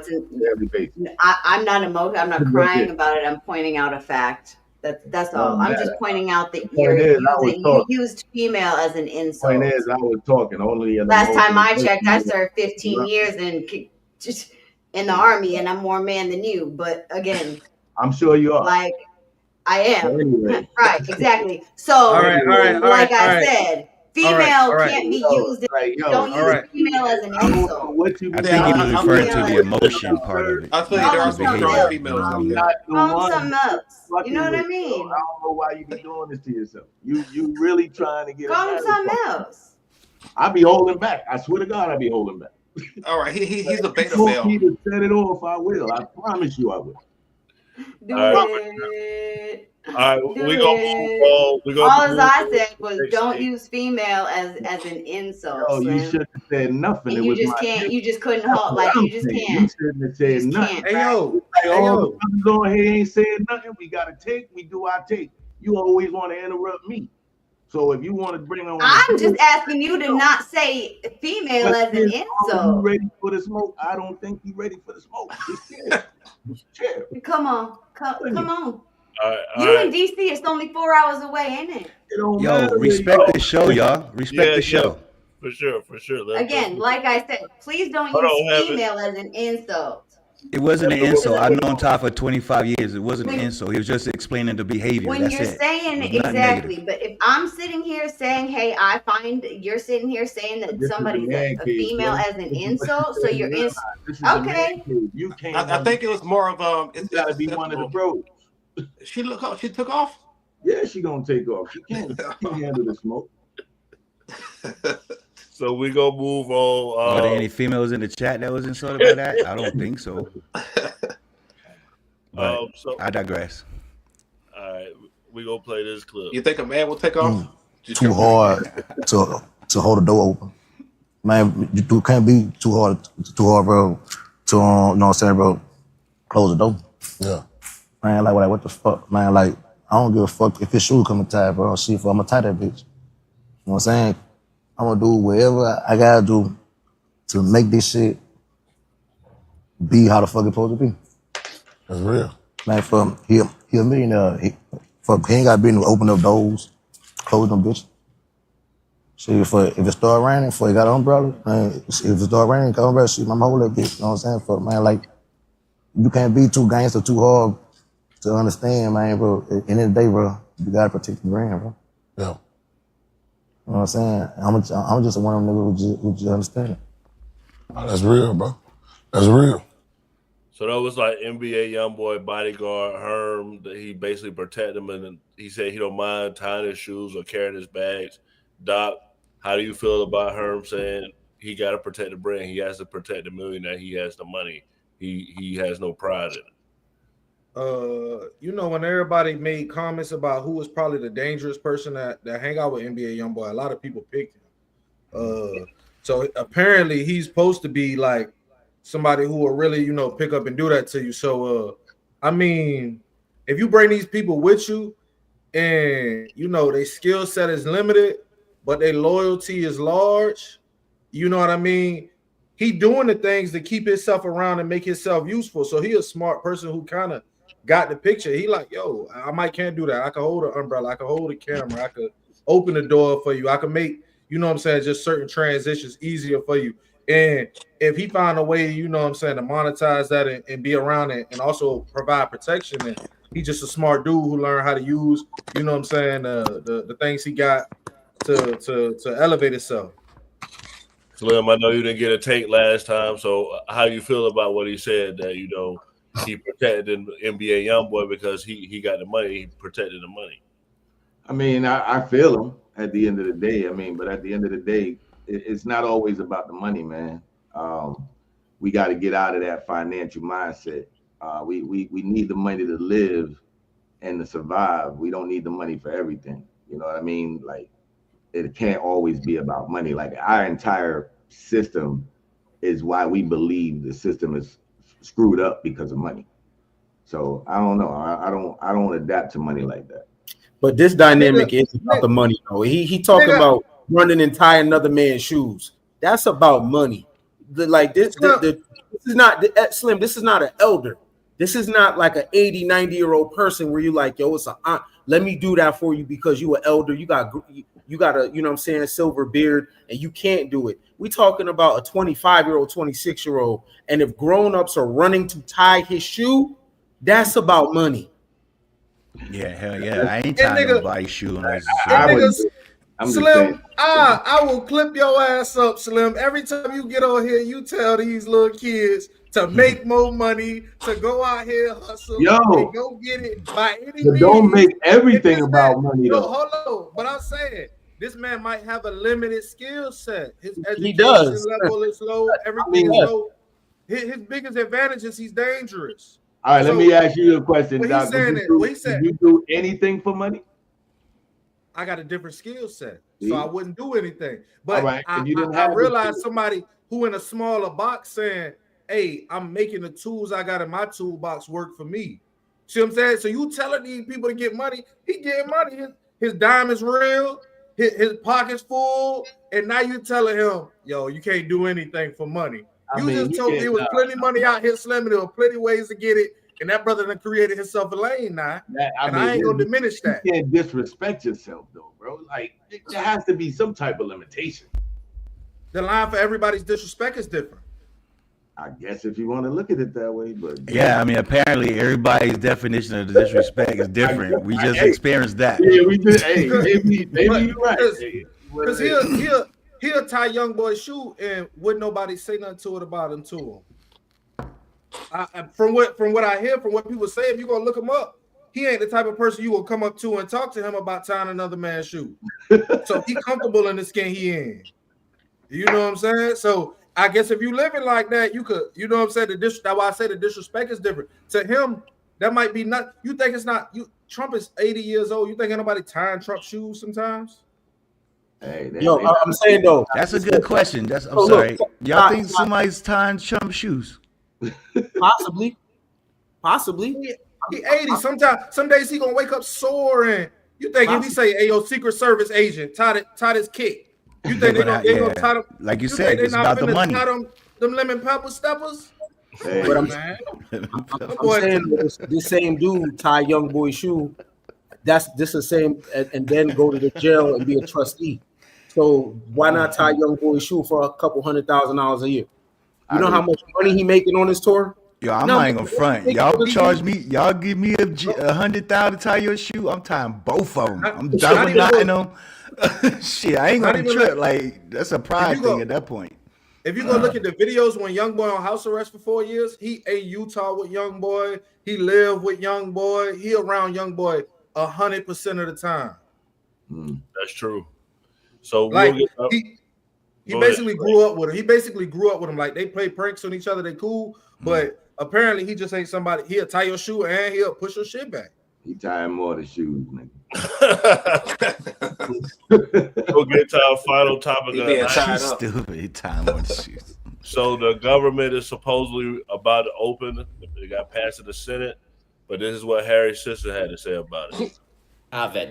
I'm not emotional. I'm not crying about it. I'm pointing out a fact. That's all. I'm just pointing out that you used female as an insult. Point is, I was talking only. Last time I checked, I served 15 years in the army, and I'm more man than you. But again, I'm sure you are. Like, I am. Anyway. Right, exactly. So, All right. like I said, female can't be used. Don't use female as an I don't know insult. what you I be think he was doing. referring to the emotion part of it. I feel you. There the are some strong behavior, females you out know there. what I The Call them one something else. You know what I mean? I don't know why you be doing this to yourself. You really trying to get a Call them marriage something partner. else. I be holding back. I swear to God, I be holding back. All right, he's a beta You male. want me to set it off, I will. I promise you I will. Do All right. it. All right, Do we gonna move it. on. We gonna All move I on. said was don't use female as an insult, Yo, you Slim. shouldn't have said nothing. And It you was just my can't. view. You just couldn't That's hold. what Like I'm you just saying. You can't. shouldn't have You said just nothing. can't. Hey yo, Like all the brothers on here ain't saying nothing. We gotta take. We do our take. You always want to interrupt me. So if you want to bring on, I'm just asking you to not say female as an are you insult. ready for the smoke? I don't think you ready for the smoke. Just chill. Just chill. Come on, come on. All right, You in DC? It's only 4 hours away, ain't it? It don't Yo, matter. respect the show, y'all. Respect the show. For sure. Again, like I said, please don't Hold use on, have it. female as an insult. It wasn't an insult. I've known Ty for 25 years. It wasn't an When- insult. He was just explaining the behavior. When That's you're it. saying It was not exactly, negative. but if I'm sitting here saying, "Hey, I find you're sitting here saying that This is somebody's a man a cave, female Slim. as an This is what insult," so you said you're in in. your mind. This is a man Okay. cave. You can't. I think it was more of You gotta be one of the bros. She look up. She took off. Yeah, she gonna take off. She can't handle the smoke. So we gonna move on. Are there any females in the chat that was insulted by that? I don't think so. But so I digress. all right, we gonna play this clip. You think a man will take off? Too hard to hold the door open. Man, you can't be too hard, bro. To you know what I'm saying, bro? Close the door. Yeah. Man, like what the fuck, man? Like I don't give a fuck if his shoe coming tight, bro. Shit, I'm gonna tie that bitch. You know what I'm saying? I'm gonna do whatever I gotta do to make this shit be how the fuck it's supposed to be. That's real. Man, for he a millionaire. He ain't gotta be able to open up doors, close them bitches. See, if it start raining, if he got an umbrella, man, if it start raining, got an umbrella, shit, my whole that bitch. You know what I'm saying? For man, like you can't be too gangster, too hard to understand, man, bro. At the end of the day, bro, you gotta protect the brand, bro. Yeah. You know what I'm saying? I'm just one of them niggas who just understand it. Oh, that's real, bro. That's real. So that was like NBA YoungBoy bodyguard Herm. That he basically protected him, and he said he don't mind tying his shoes or carrying his bags. Doc, how do you feel about Herm saying he got to protect the brand? He has to protect the millionaire. He has the money. He has no pride in it. You know, when everybody made comments about who was probably the dangerous person that hang out with NBA YoungBoy, a lot of people picked him. So apparently he's supposed to be like somebody who will really, you know, pick up and do that to you. So I mean, if you bring these people with you and you know their skill set is limited, but their loyalty is large, you know what I mean? He doing the things to keep himself around and make himself useful. So he a smart person who kind of got the picture. He like, yo, I can't do that. I can hold an umbrella. I can hold a camera. I could open the door for you. I can make, you know what I'm saying, just certain transitions easier for you. And if he found a way, you know what I'm saying, to monetize that and be around it and also provide protection, and he's just a smart dude who learned how to use, you know what I'm saying, the things he got to elevate himself. Slim, I know you didn't get a take last time, so how you feel about what he said that, you know, he protected NBA YoungBoy because he got the money, he protected the money? I mean, I feel him at the end of the day. I mean, but at the end of the day, it's not always about the money, man. We got to get out of that financial mindset. We need the money to live and to survive. We don't need the money for everything. You know what I mean? Like, it can't always be about money. Like, our entire system is why we believe the system is screwed up because of money. So I don't know. I don't adapt to money like that. But this dynamic is about the money, though. He talking about running and tying another man's shoes. That's about money. This is not Slim. This is not an elder. This is not like an 80, 90-year-old person where you're like, yo, it's let me do that for you because you an elder. You got a, you know what I'm saying, silver beard, and you can't do it. We talking about a 25-year-old, 26-year-old, and if grown-ups are running to tie his shoe, that's about money. Yeah, hell yeah. I ain't And tying nigga, nobody's shoe unless and it's niggas, I'm just Slim, saying. I will clip your ass up, Slim. Every time you get on here, you tell these little kids to make more money, to go out here, hustle, and Yo, go get it by any but don't means. make And everything this man, about money no, though. hold on. But I'm saying this man might have a limited skill set. His He education does. level is low. Everything is low. His biggest advantage is he's dangerous. All right, let So me ask you a question, what he's Doc. Would saying is, what he said, you do anything for money? I got a different skill set, See? so I wouldn't do anything. All But right, if you didn't I have the realized skill- somebody who in a smaller box saying, "Hey, I'm making the tools I got in my toolbox work for me." See what I'm saying? So you telling these people to get money, he getting money. His dime is real, his pocket's full, and now you telling him, "Yo, you can't do anything for money." You just told me there was plenty money out here, Slim, and there were plenty ways to get it. And that brother done created himself a lane now. I ain't gonna diminish that. You can't disrespect yourself though, bro. Like there has to be some type of limitation. The line for everybody's disrespect is different. I guess if you want to look at it that way, but yeah, I mean, apparently everybody's definition of the disrespect is different. We just experienced that. Yeah, we did. Hey, maybe you're right. Because he'll tie young boy's shoe and wouldn't nobody say nothing to it about him to him. From what I hear, from what people say, if you're gonna look him up, he ain't the type of person you will come up to and talk to him about tying another man's shoe. So he comfortable in the skin he in. You know what I'm saying? So I guess if you living like that, you could, you know what I'm saying? That's why I say the disrespect is different. To him, that might be not. You think it's not? Trump is 80 years old. You think ain't nobody tying Trump shoes sometimes? Hey, yo, I'm saying though, that's a good question. I'm sorry. Y'all think somebody's tying Trump shoes? Possibly. He 80. Some days he gonna wake up sore, and you think if he say, "Hey, yo, Secret Service agent, tie this kick," you think they gonna tie them? Like you said, it's about the money. Tie them lemon pepper steppers. Hey, but I'm man. I'm saying this same dude tie young boy shoe. This the same, and then go to the jail and be a trustee. So why not tie young boy shoe for a couple $100,000 a year? You know how much money he making on his tour? Yo, I'm not even gonna front. Y'all charge me. Y'all give me $100,000 to tie your shoe. I'm tying both of them. I'm double knotting them. Shit, I ain't gonna trip. Like that's a pride thing at that point. If you go look at the videos when Young Boy on house arrest for 4 years, he in Utah with Young Boy. He lived with Young Boy. He around Young Boy 100% of the time. That's true. So like we'll he basically grew up with him. He basically grew up with him. Like they play pranks on each other. They cool, but apparently he just ain't somebody. He'll tie your shoe and he'll push your shit back. He tying more of the shoes, nigga. We'll get to our final topic. He being tied up. Stupid. He tying more of the shoes. So the government is supposedly about to open. It got passed in the Senate, but this is what Harry's sister had to say about it.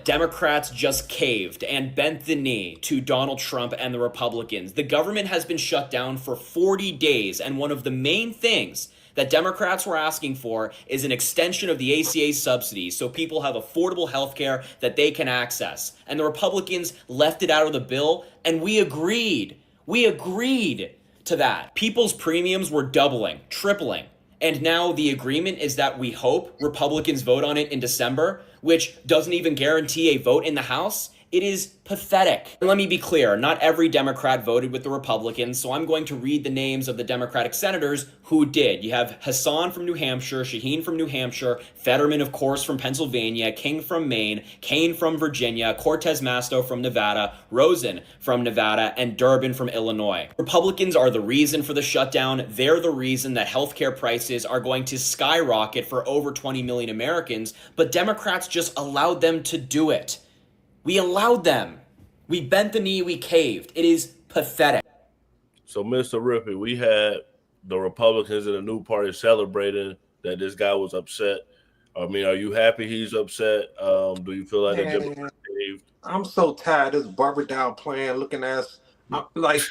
Democrats just caved and bent the knee to Donald Trump and the Republicans. The government has been shut down for 40 days, and one of the main things that Democrats were asking for is an extension of the ACA subsidies so people have affordable health care that they can access. And the Republicans left it out of the bill, and we agreed. We agreed to that. People's premiums were doubling, tripling. And now the agreement is that we hope Republicans vote on it in December, which doesn't even guarantee a vote in the House. It is pathetic. And let me be clear, not every Democrat voted with the Republicans, so I'm going to read the names of the Democratic senators who did. You have Hassan from New Hampshire, Shaheen from New Hampshire, Fetterman, of course, from Pennsylvania, King from Maine, Kane from Virginia, Cortez Masto from Nevada, Rosen from Nevada, and Durbin from Illinois. Republicans are the reason for the shutdown. They're the reason that healthcare prices are going to skyrocket for over 20 million Americans, but Democrats just allowed them to do it. We allowed them. We bent the knee, we caved. It is pathetic. So, Mr. Rippey, we had the Republicans in the new party celebrating that this guy was upset. I mean, are you happy he's upset? Do you feel like the Democrats caved? I'm so tired of this Barbara Dow plan looking ass. Like,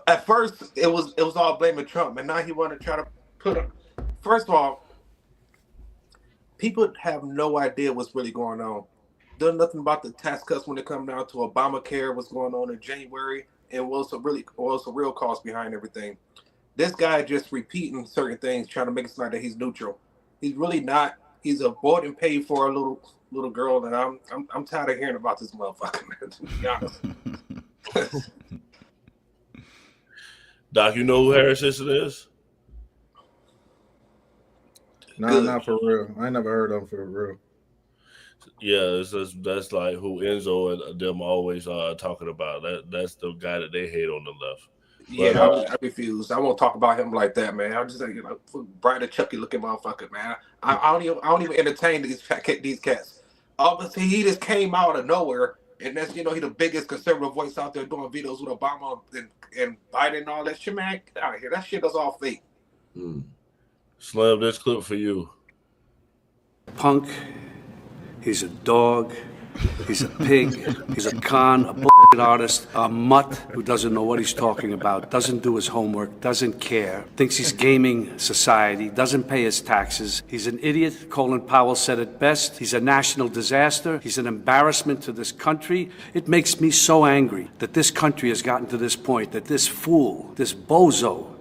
at first, it was all blaming Trump, and now he want to try to put him. First of all, people have no idea what's really going on. Done nothing about the tax cuts when it comes down to Obamacare, what's going on in January, and what's the real cost behind everything. This guy just repeating certain things, trying to make it sound like that he's neutral. He's really not. He's a bought and paid for a little girl, and I'm tired of hearing about this motherfucker, man. To be honest. Doc, you know who Harris Sisson is? Nah, not for real. I ain't never heard of him for real. Yeah, that's like who Enzo and them always talking about. That's the guy that they hate on the left. Yeah, But, I refuse. I won't talk about him like that, man. I'm just like, bright and Chucky looking motherfucker, man. I don't even entertain these cats. Obviously, he just came out of nowhere, and that's he the biggest conservative voice out there doing videos with Obama and Biden and all that shit, man. Get out of here. That shit is all fake. Slim, this clip for you. Punk. He's a dog. He's a pig. He's a con, a bullshit artist, a mutt who doesn't know what he's talking about, doesn't do his homework, doesn't care, thinks he's gaming society, doesn't pay his taxes. He's an idiot. Colin Powell said it best. He's a national disaster. He's an embarrassment to this country. It makes me so angry that this country has gotten to this point, that this fool, this bozo,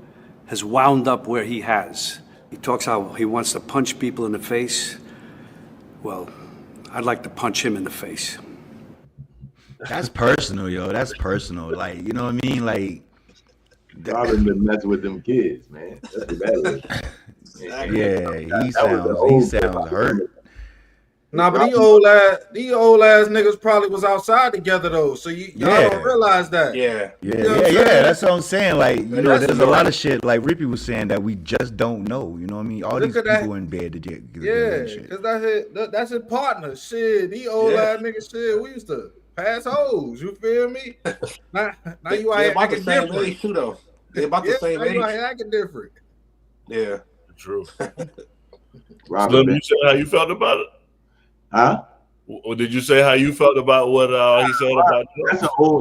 has wound up where he has. He talks how he wants to punch people in the face. Well, I'd like to punch him in the face. That's personal, yo. That's personal. Like, you know what I mean? Like, Robin been messing with them kids, man. That's what that is. yeah, he sounds hurt. Nah, but these old ass niggas probably was outside together though. So y'all don't realize that. Yeah. Yeah. That's what I'm saying. Like, you know, there's a lot of shit like Rippy was saying that we just don't know. You know what I mean? All these people in bed to get because that's his partner. Shit, these old ass niggas. Shit, we used to pass hoes. You feel me? Now you out here acting different. Age too, though. They're about the same age. You out here acting different. Yeah, true. Robin, Slim, you said how you felt about it? Huh? Or did you say how you felt about what he said about that?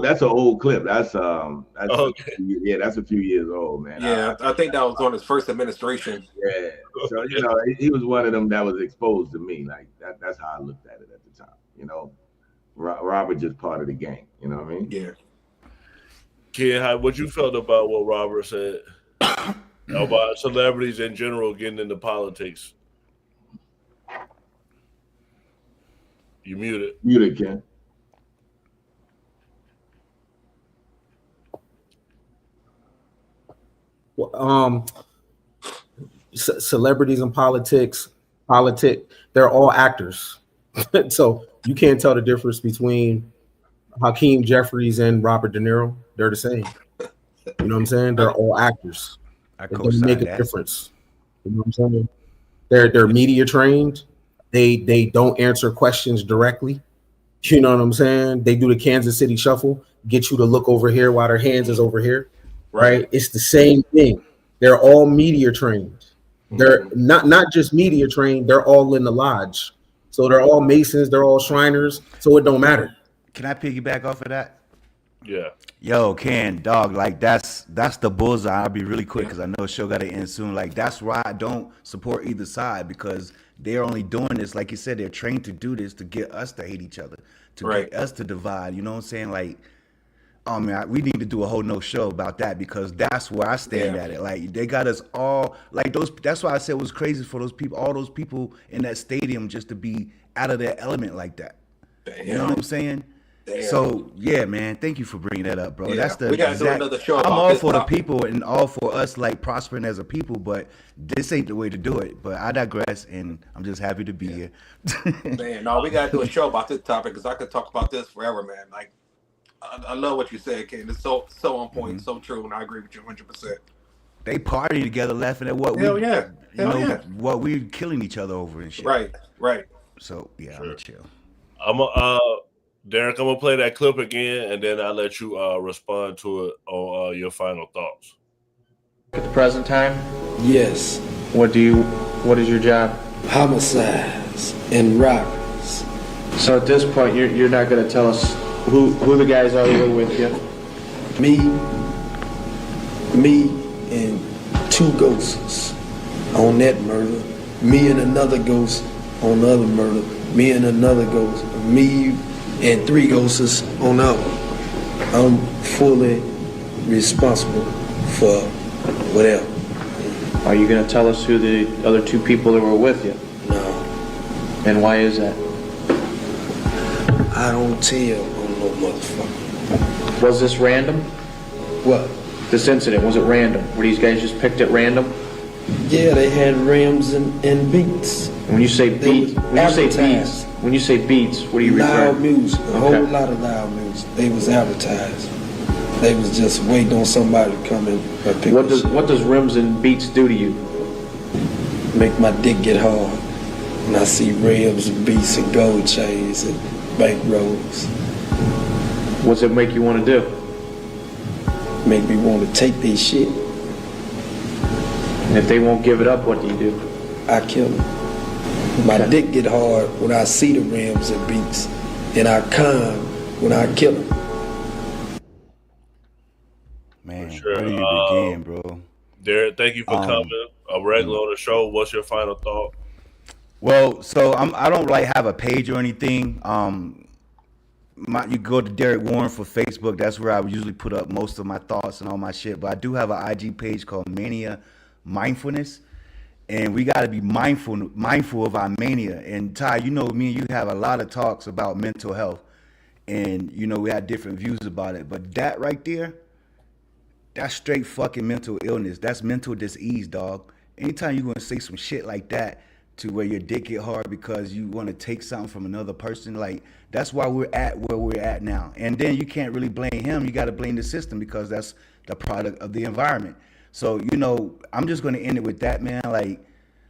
That's an old clip. That's okay. That's a few years old, man. Yeah, I think that was on his first administration. Yeah. So he was one of them that was exposed to me. Like that's how I looked at it at the time. Robert just part of the gang. You know what I mean? Yeah. Ken, what you felt about what Robert said about celebrities in general getting into politics? You muted. Muted, Ken. Well, celebrities in politics, they're all actors. So you can't tell the difference between Hakeem Jeffries and Robert De Niro. They're the same. You know what I'm saying? They're all actors. It doesn't make a difference. You know what I'm saying? They're media trained. They don't answer questions directly. You know what I'm saying? They do the Kansas City shuffle, get you to look over here while their hands is over here. Right? It's the same thing. They're all media trained. They're not just media trained, they're all in the lodge. So they're all Masons, they're all Shriners, so it don't matter. Can I piggyback off of that? Yeah. Yo, Ken, dog, like that's the bullseye. I'll be really quick because I know the show got to end soon. Like that's why I don't support either side, because they're only doing this, like you said, they're trained to do this to get us to hate each other, to get us to divide. You know what I'm saying? Like, oh man, we need to do a whole no show about that, because that's where I stand at it. Like they got us all like those. That's why I said it was crazy for those people, all those people in that stadium, just to be out of their element like that. Damn. You know what I'm saying? Damn. So yeah, man, thank you for bringing that up, bro. That's the we gotta do another show. I'm all for the people and all for us like prospering as a people, but this ain't the way to do it. But I digress, and I'm just happy to be here. Man, no, we gotta do a show about this topic because I could talk about this forever, man. Like, I love what you said, Ken. It's so on point, so true, and I agree with you 100%. They party together, laughing at what what we're killing each other over and shit. Right. So yeah, I'm gonna chill. Derek, I'm gonna play that clip again, and then I'll let you respond to it on your final thoughts. At the present time? Yes. What is your job? Homicides and robberies. So at this point, you're not gonna tell us who the guys are that are with you? Me and two ghosts on that murder. Me and another ghost on the other murder. Me and another ghost. Me and three ghosts on that one. I'm fully responsible for whatever. Are you going to tell us who the other two people that were with you? No. And why is that? I don't tell on no motherfucker. Was this random? What? This incident, was it random? Were these guys just picked at random? Yeah, they had rims and beats. When you say beats, when you say beats, what are you referring? Loud music, a whole lot of loud music. They was advertised. They was just waiting on somebody to come in and pick What does rims and beats do to you? Make my dick get hard. When I see rims and beats and gold chains and bank rolls. What's it make you want to do? Make me want to take their shit. And if they won't give it up, what do you do? I kill them. My dick get hard when I see the rims and beats, and I calm when I kill them. Man, Sure. where do you begin, bro? Derek, thank you for coming. A regular on the show. What's your final thought? Well, so I don't like have a page or anything. You go to Derek Warren for Facebook. That's where I would usually put up most of my thoughts and all my shit. But I do have an IG page called Mania Mindfulness, and we got to be mindful of our mania. And Ty, you know, me and you have a lot of talks about mental health, and you know we had different views about it. But that right there, that's straight fucking mental illness. That's mental disease, dog. Anytime you're gonna say some shit like that to where your dick get hard because you want to take something from another person, like that's why we're at where we're at now. And then you can't really blame him. You got to blame the system because that's the product of the environment. So, you know, I'm just gonna end it with that, man. Like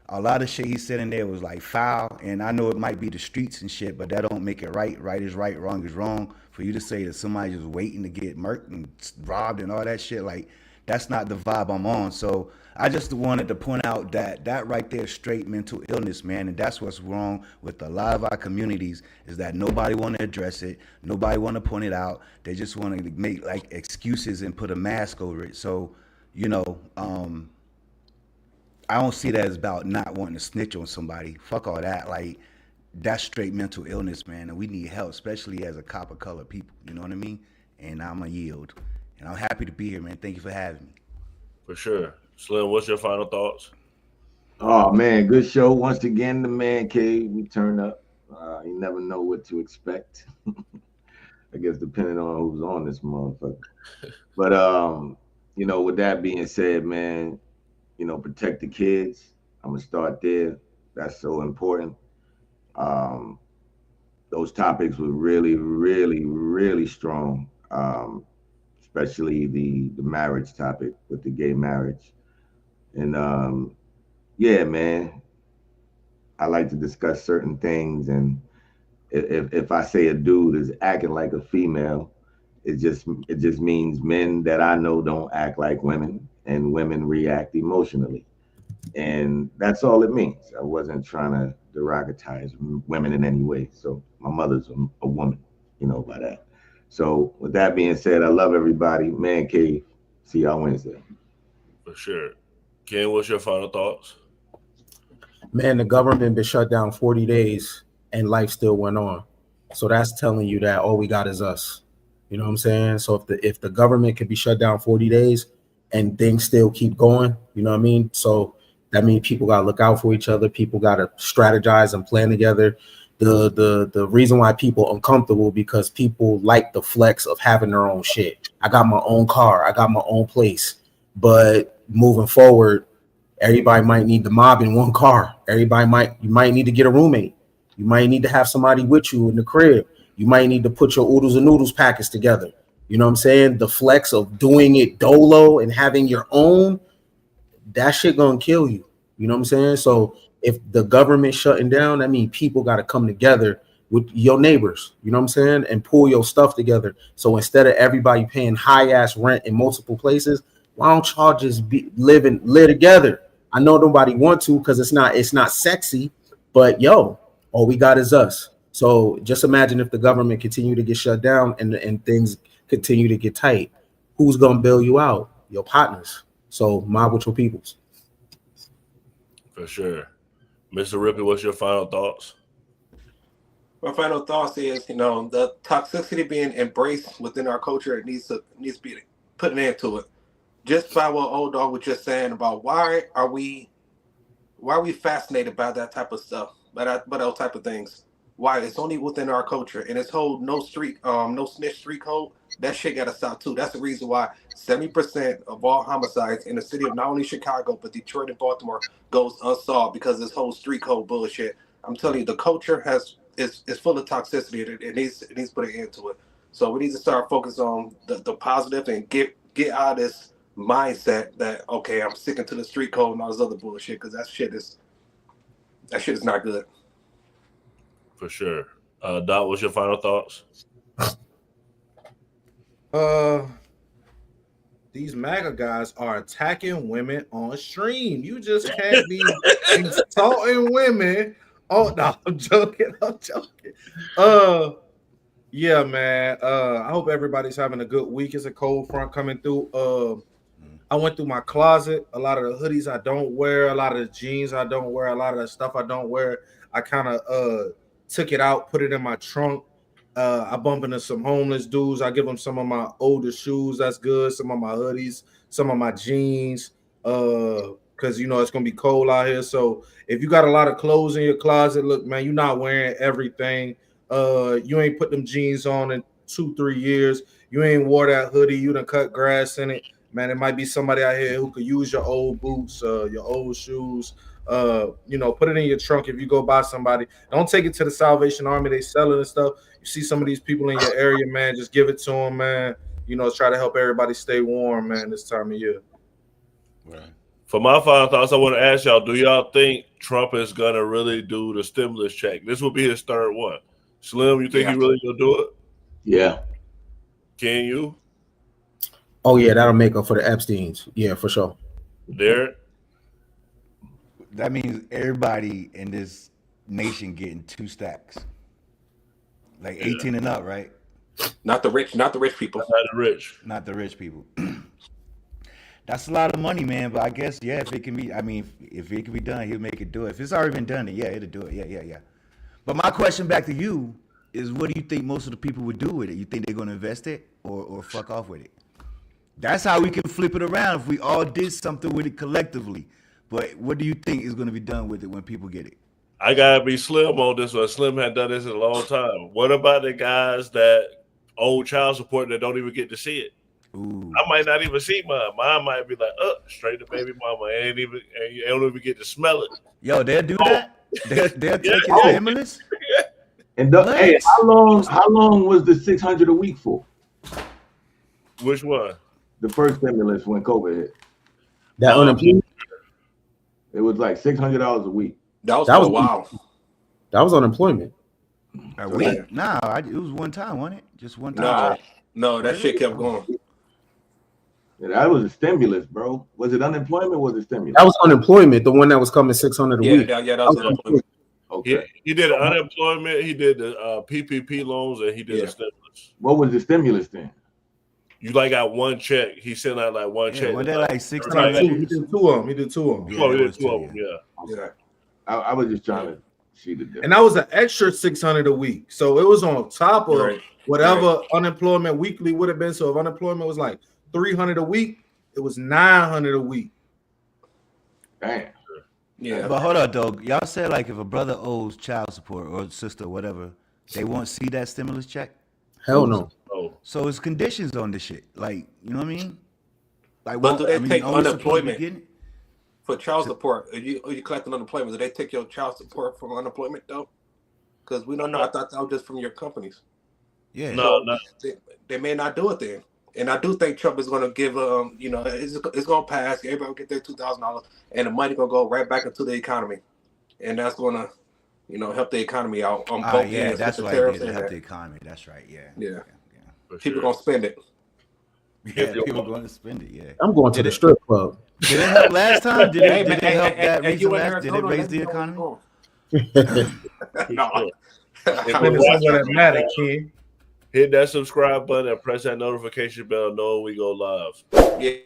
a lot of shit he said in there was like foul, and I know it might be the streets and shit, but that don't make it right. Right is right, wrong is wrong. For you to say that somebody just waiting to get murked and robbed and all that shit, like that's not the vibe I'm on. So I just wanted to point out that right there is straight mental illness, man, and that's what's wrong with a lot of our communities is that nobody want to address it, nobody want to point it out. They just want to make like excuses and put a mask over it. So, you know, I don't see that as about not wanting to snitch on somebody. Fuck all that. Like, that's straight mental illness, man. And we need help, especially as a copper colored people. You know what I mean? And I'm a yield. And I'm happy to be here, man. Thank you for having me. For sure. Slim, what's your final thoughts? Oh man, good show. Once again, the man cave. We turn up. You never know what to expect. I guess depending on who's on this motherfucker. But you know, with that being said, man, you know, protect the kids. I'm gonna start there. That's so important. Those topics were really, really, really strong. Especially the marriage topic with the gay marriage. And yeah, man, I like to discuss certain things, and if I say a dude is acting like a female, it just means men that I know don't act like women, and women react emotionally, and that's all it means. I wasn't trying to derogatize women in any way. So my mother's a woman, you know, by that. So with that being said, I love everybody. Man cave. See y'all Wednesday. For sure. Ken, what's your final thoughts? Man, the government been shut down 40 days and life still went on. So that's telling you that all we got is us. You know what I'm saying? So if the government can be shut down 40 days and things still keep going, you know what I mean? So that means people got to look out for each other. People got to strategize and plan together. The reason why people uncomfortable because people like the flex of having their own shit. I got my own car. I got my own place. But moving forward, everybody might need the mob in one car. You might need to get a roommate. You might need to have somebody with you in the crib. You might need to put your oodles and noodles packets together. You know what I'm saying? The flex of doing it dolo and having your own, that shit gonna kill you. You know what I'm saying? So if the government shutting down, that means people got to come together with your neighbors, you know what I'm saying, and pull your stuff together. So instead of everybody paying high ass rent in multiple places, why don't y'all just live together? I know nobody want to because it's not sexy, but yo, all we got is us. So just imagine if the government continue to get shut down and things continue to get tight. Who's gonna bail you out? Your partners. So mob with your peoples. For sure. Mr. Rippey, what's your final thoughts? My final thoughts is, you know, the toxicity being embraced within our culture, it needs to be put an end to it. Just by what old dog was just saying about why are we fascinated by that type of stuff? by those type of things. Why? It's only within our culture, and this whole no snitch street code. That shit got to stop too. That's the reason why 70% of all homicides in the city of not only Chicago but Detroit and Baltimore goes unsolved because of this whole street code bullshit. I'm telling you, the culture is full of toxicity. It needs to put an end to it. So we need to start focusing on the positive and get out of this mindset that okay, I'm sticking to the street code and all this other bullshit because that shit is not good. For sure. Dot, what's your final thoughts? These MAGA guys are attacking women on stream. You just can't be insulting women. Oh no, I'm joking. Yeah, man. I hope everybody's having a good week. It's a cold front coming through. I went through my closet. A lot of the hoodies I don't wear, a lot of the jeans I don't wear, a lot of the stuff I don't wear. I kind of took it out, put it in my trunk. I bump into some homeless dudes. I give them some of my older shoes. That's good. Some of my hoodies, some of my jeans. Because it's gonna be cold out here. So if you got a lot of clothes in your closet, look, man, you're not wearing everything. You ain't put them jeans on in 2-3 years. You ain't wore that hoodie. You done cut grass in it. Man, it might be somebody out here who could use your old boots, your old shoes. Put it in your trunk if you go by somebody. Don't take it to the Salvation Army. They sell it and stuff. You see some of these people in your area, man, just give it to them, man. Try to help everybody stay warm, man, this time of year. Right. For my final thoughts, I want to ask y'all, do y'all think Trump is going to really do the stimulus check? This will be his third one. Slim, you think he really going to do it? Yeah. Can you? Oh, yeah, that'll make up for the Epsteins. Yeah, for sure. Derek? That means everybody in this nation getting 2 stacks. Like 18 and up, right? Not the rich people. Not the rich. Not the rich people. That's a lot of money, man. But I guess, yeah, if it can be, if it can be done, he'll make it do it. If it's already been done, then yeah, it'll do it. Yeah. But my question back to you is, what do you think most of the people would do with it? You think they're going to invest it or fuck off with it? That's how we can flip it around if we all did something with it collectively. But what do you think is going to be done with it when people get it? I gotta be Slim on this one. Slim had done this in a long time. What about the guys that owe child support that don't even get to see it? Ooh. I might not even see mine. Mine might be like, straight to baby mama. I don't even get to smell it. Yo, they'll do that? They'll take your stimulus? And hey, how long was the $600 a week for? Which one? The first stimulus when COVID hit. That unemployment? It was like $600 a week. That was a while. That was unemployment. A week? Nah, it was one time, wasn't it? Just one time. No, that shit kept going. Yeah, that was a stimulus, bro. Was it unemployment or was it stimulus? That was unemployment, the one that was coming $600 a week. Yeah, that was unemployment. Okay. He did unemployment, he did the PPP loans, and he did the stimulus. What was the stimulus then? You got one check. He sent out like one check. One day like 16. He did two of them. He did two of them. Yeah. I was just trying to see the difference. And that was an extra $600 a week. So it was on top of whatever unemployment weekly would have been. So if unemployment was like $300 a week, it was $900 a week. Damn. Yeah. But hold on, though. Y'all said like if a brother owes child support or sister or whatever, they won't see that stimulus check? Hell no. So it's conditions on this shit. Like, you know what I mean? Like, But do they take only supposed to be unemployment getting it? for child support? Are you collecting unemployment? Do they take your child support from unemployment though? Because we don't know. I thought that was just from your companies. Yeah. No. They may not do it then. And I do think Trump is going to give it's going to pass. Everybody will get their $2,000, and the money going to go right back into the economy, and that's going to help the economy out on both ends. That's right. Help the economy. That's right. Yeah. People gonna spend it. Yeah, people going to spend it. Yeah. I'm going to the strip club. Did it help last time? Did it help that reason last? Did it raise the economy? No. Hit that subscribe button and press that notification bell. Know when we go live. Yeah.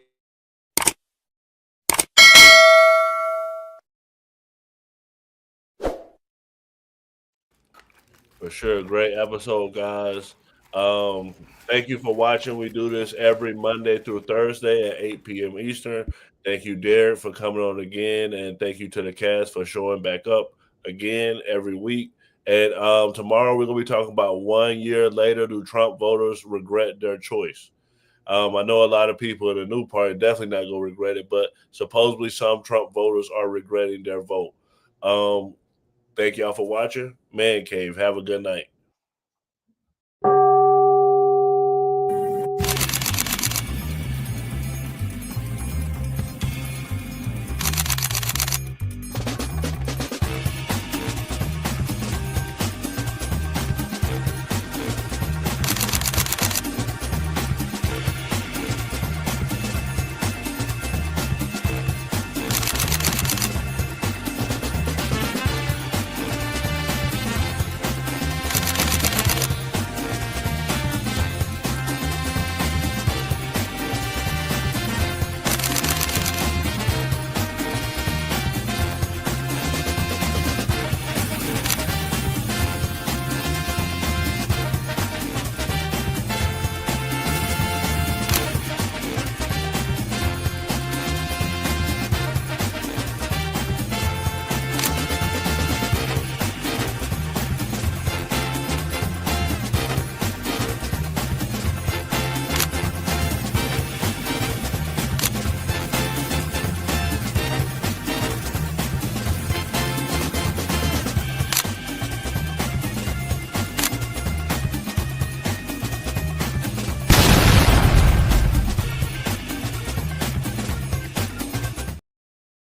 For sure. Great episode, guys. Thank you for watching. We do this every Monday through Thursday at 8 p.m. Eastern. Thank you, Derek, for coming on again. And thank you to the cast for showing back up. again every week. And tomorrow we're going to be talking about 1 year later, do Trump voters regret their choice? I know a lot of people in the new party definitely not going to regret it, but supposedly some Trump voters are regretting their vote. Thank y'all for watching. Man Cave, have a good night.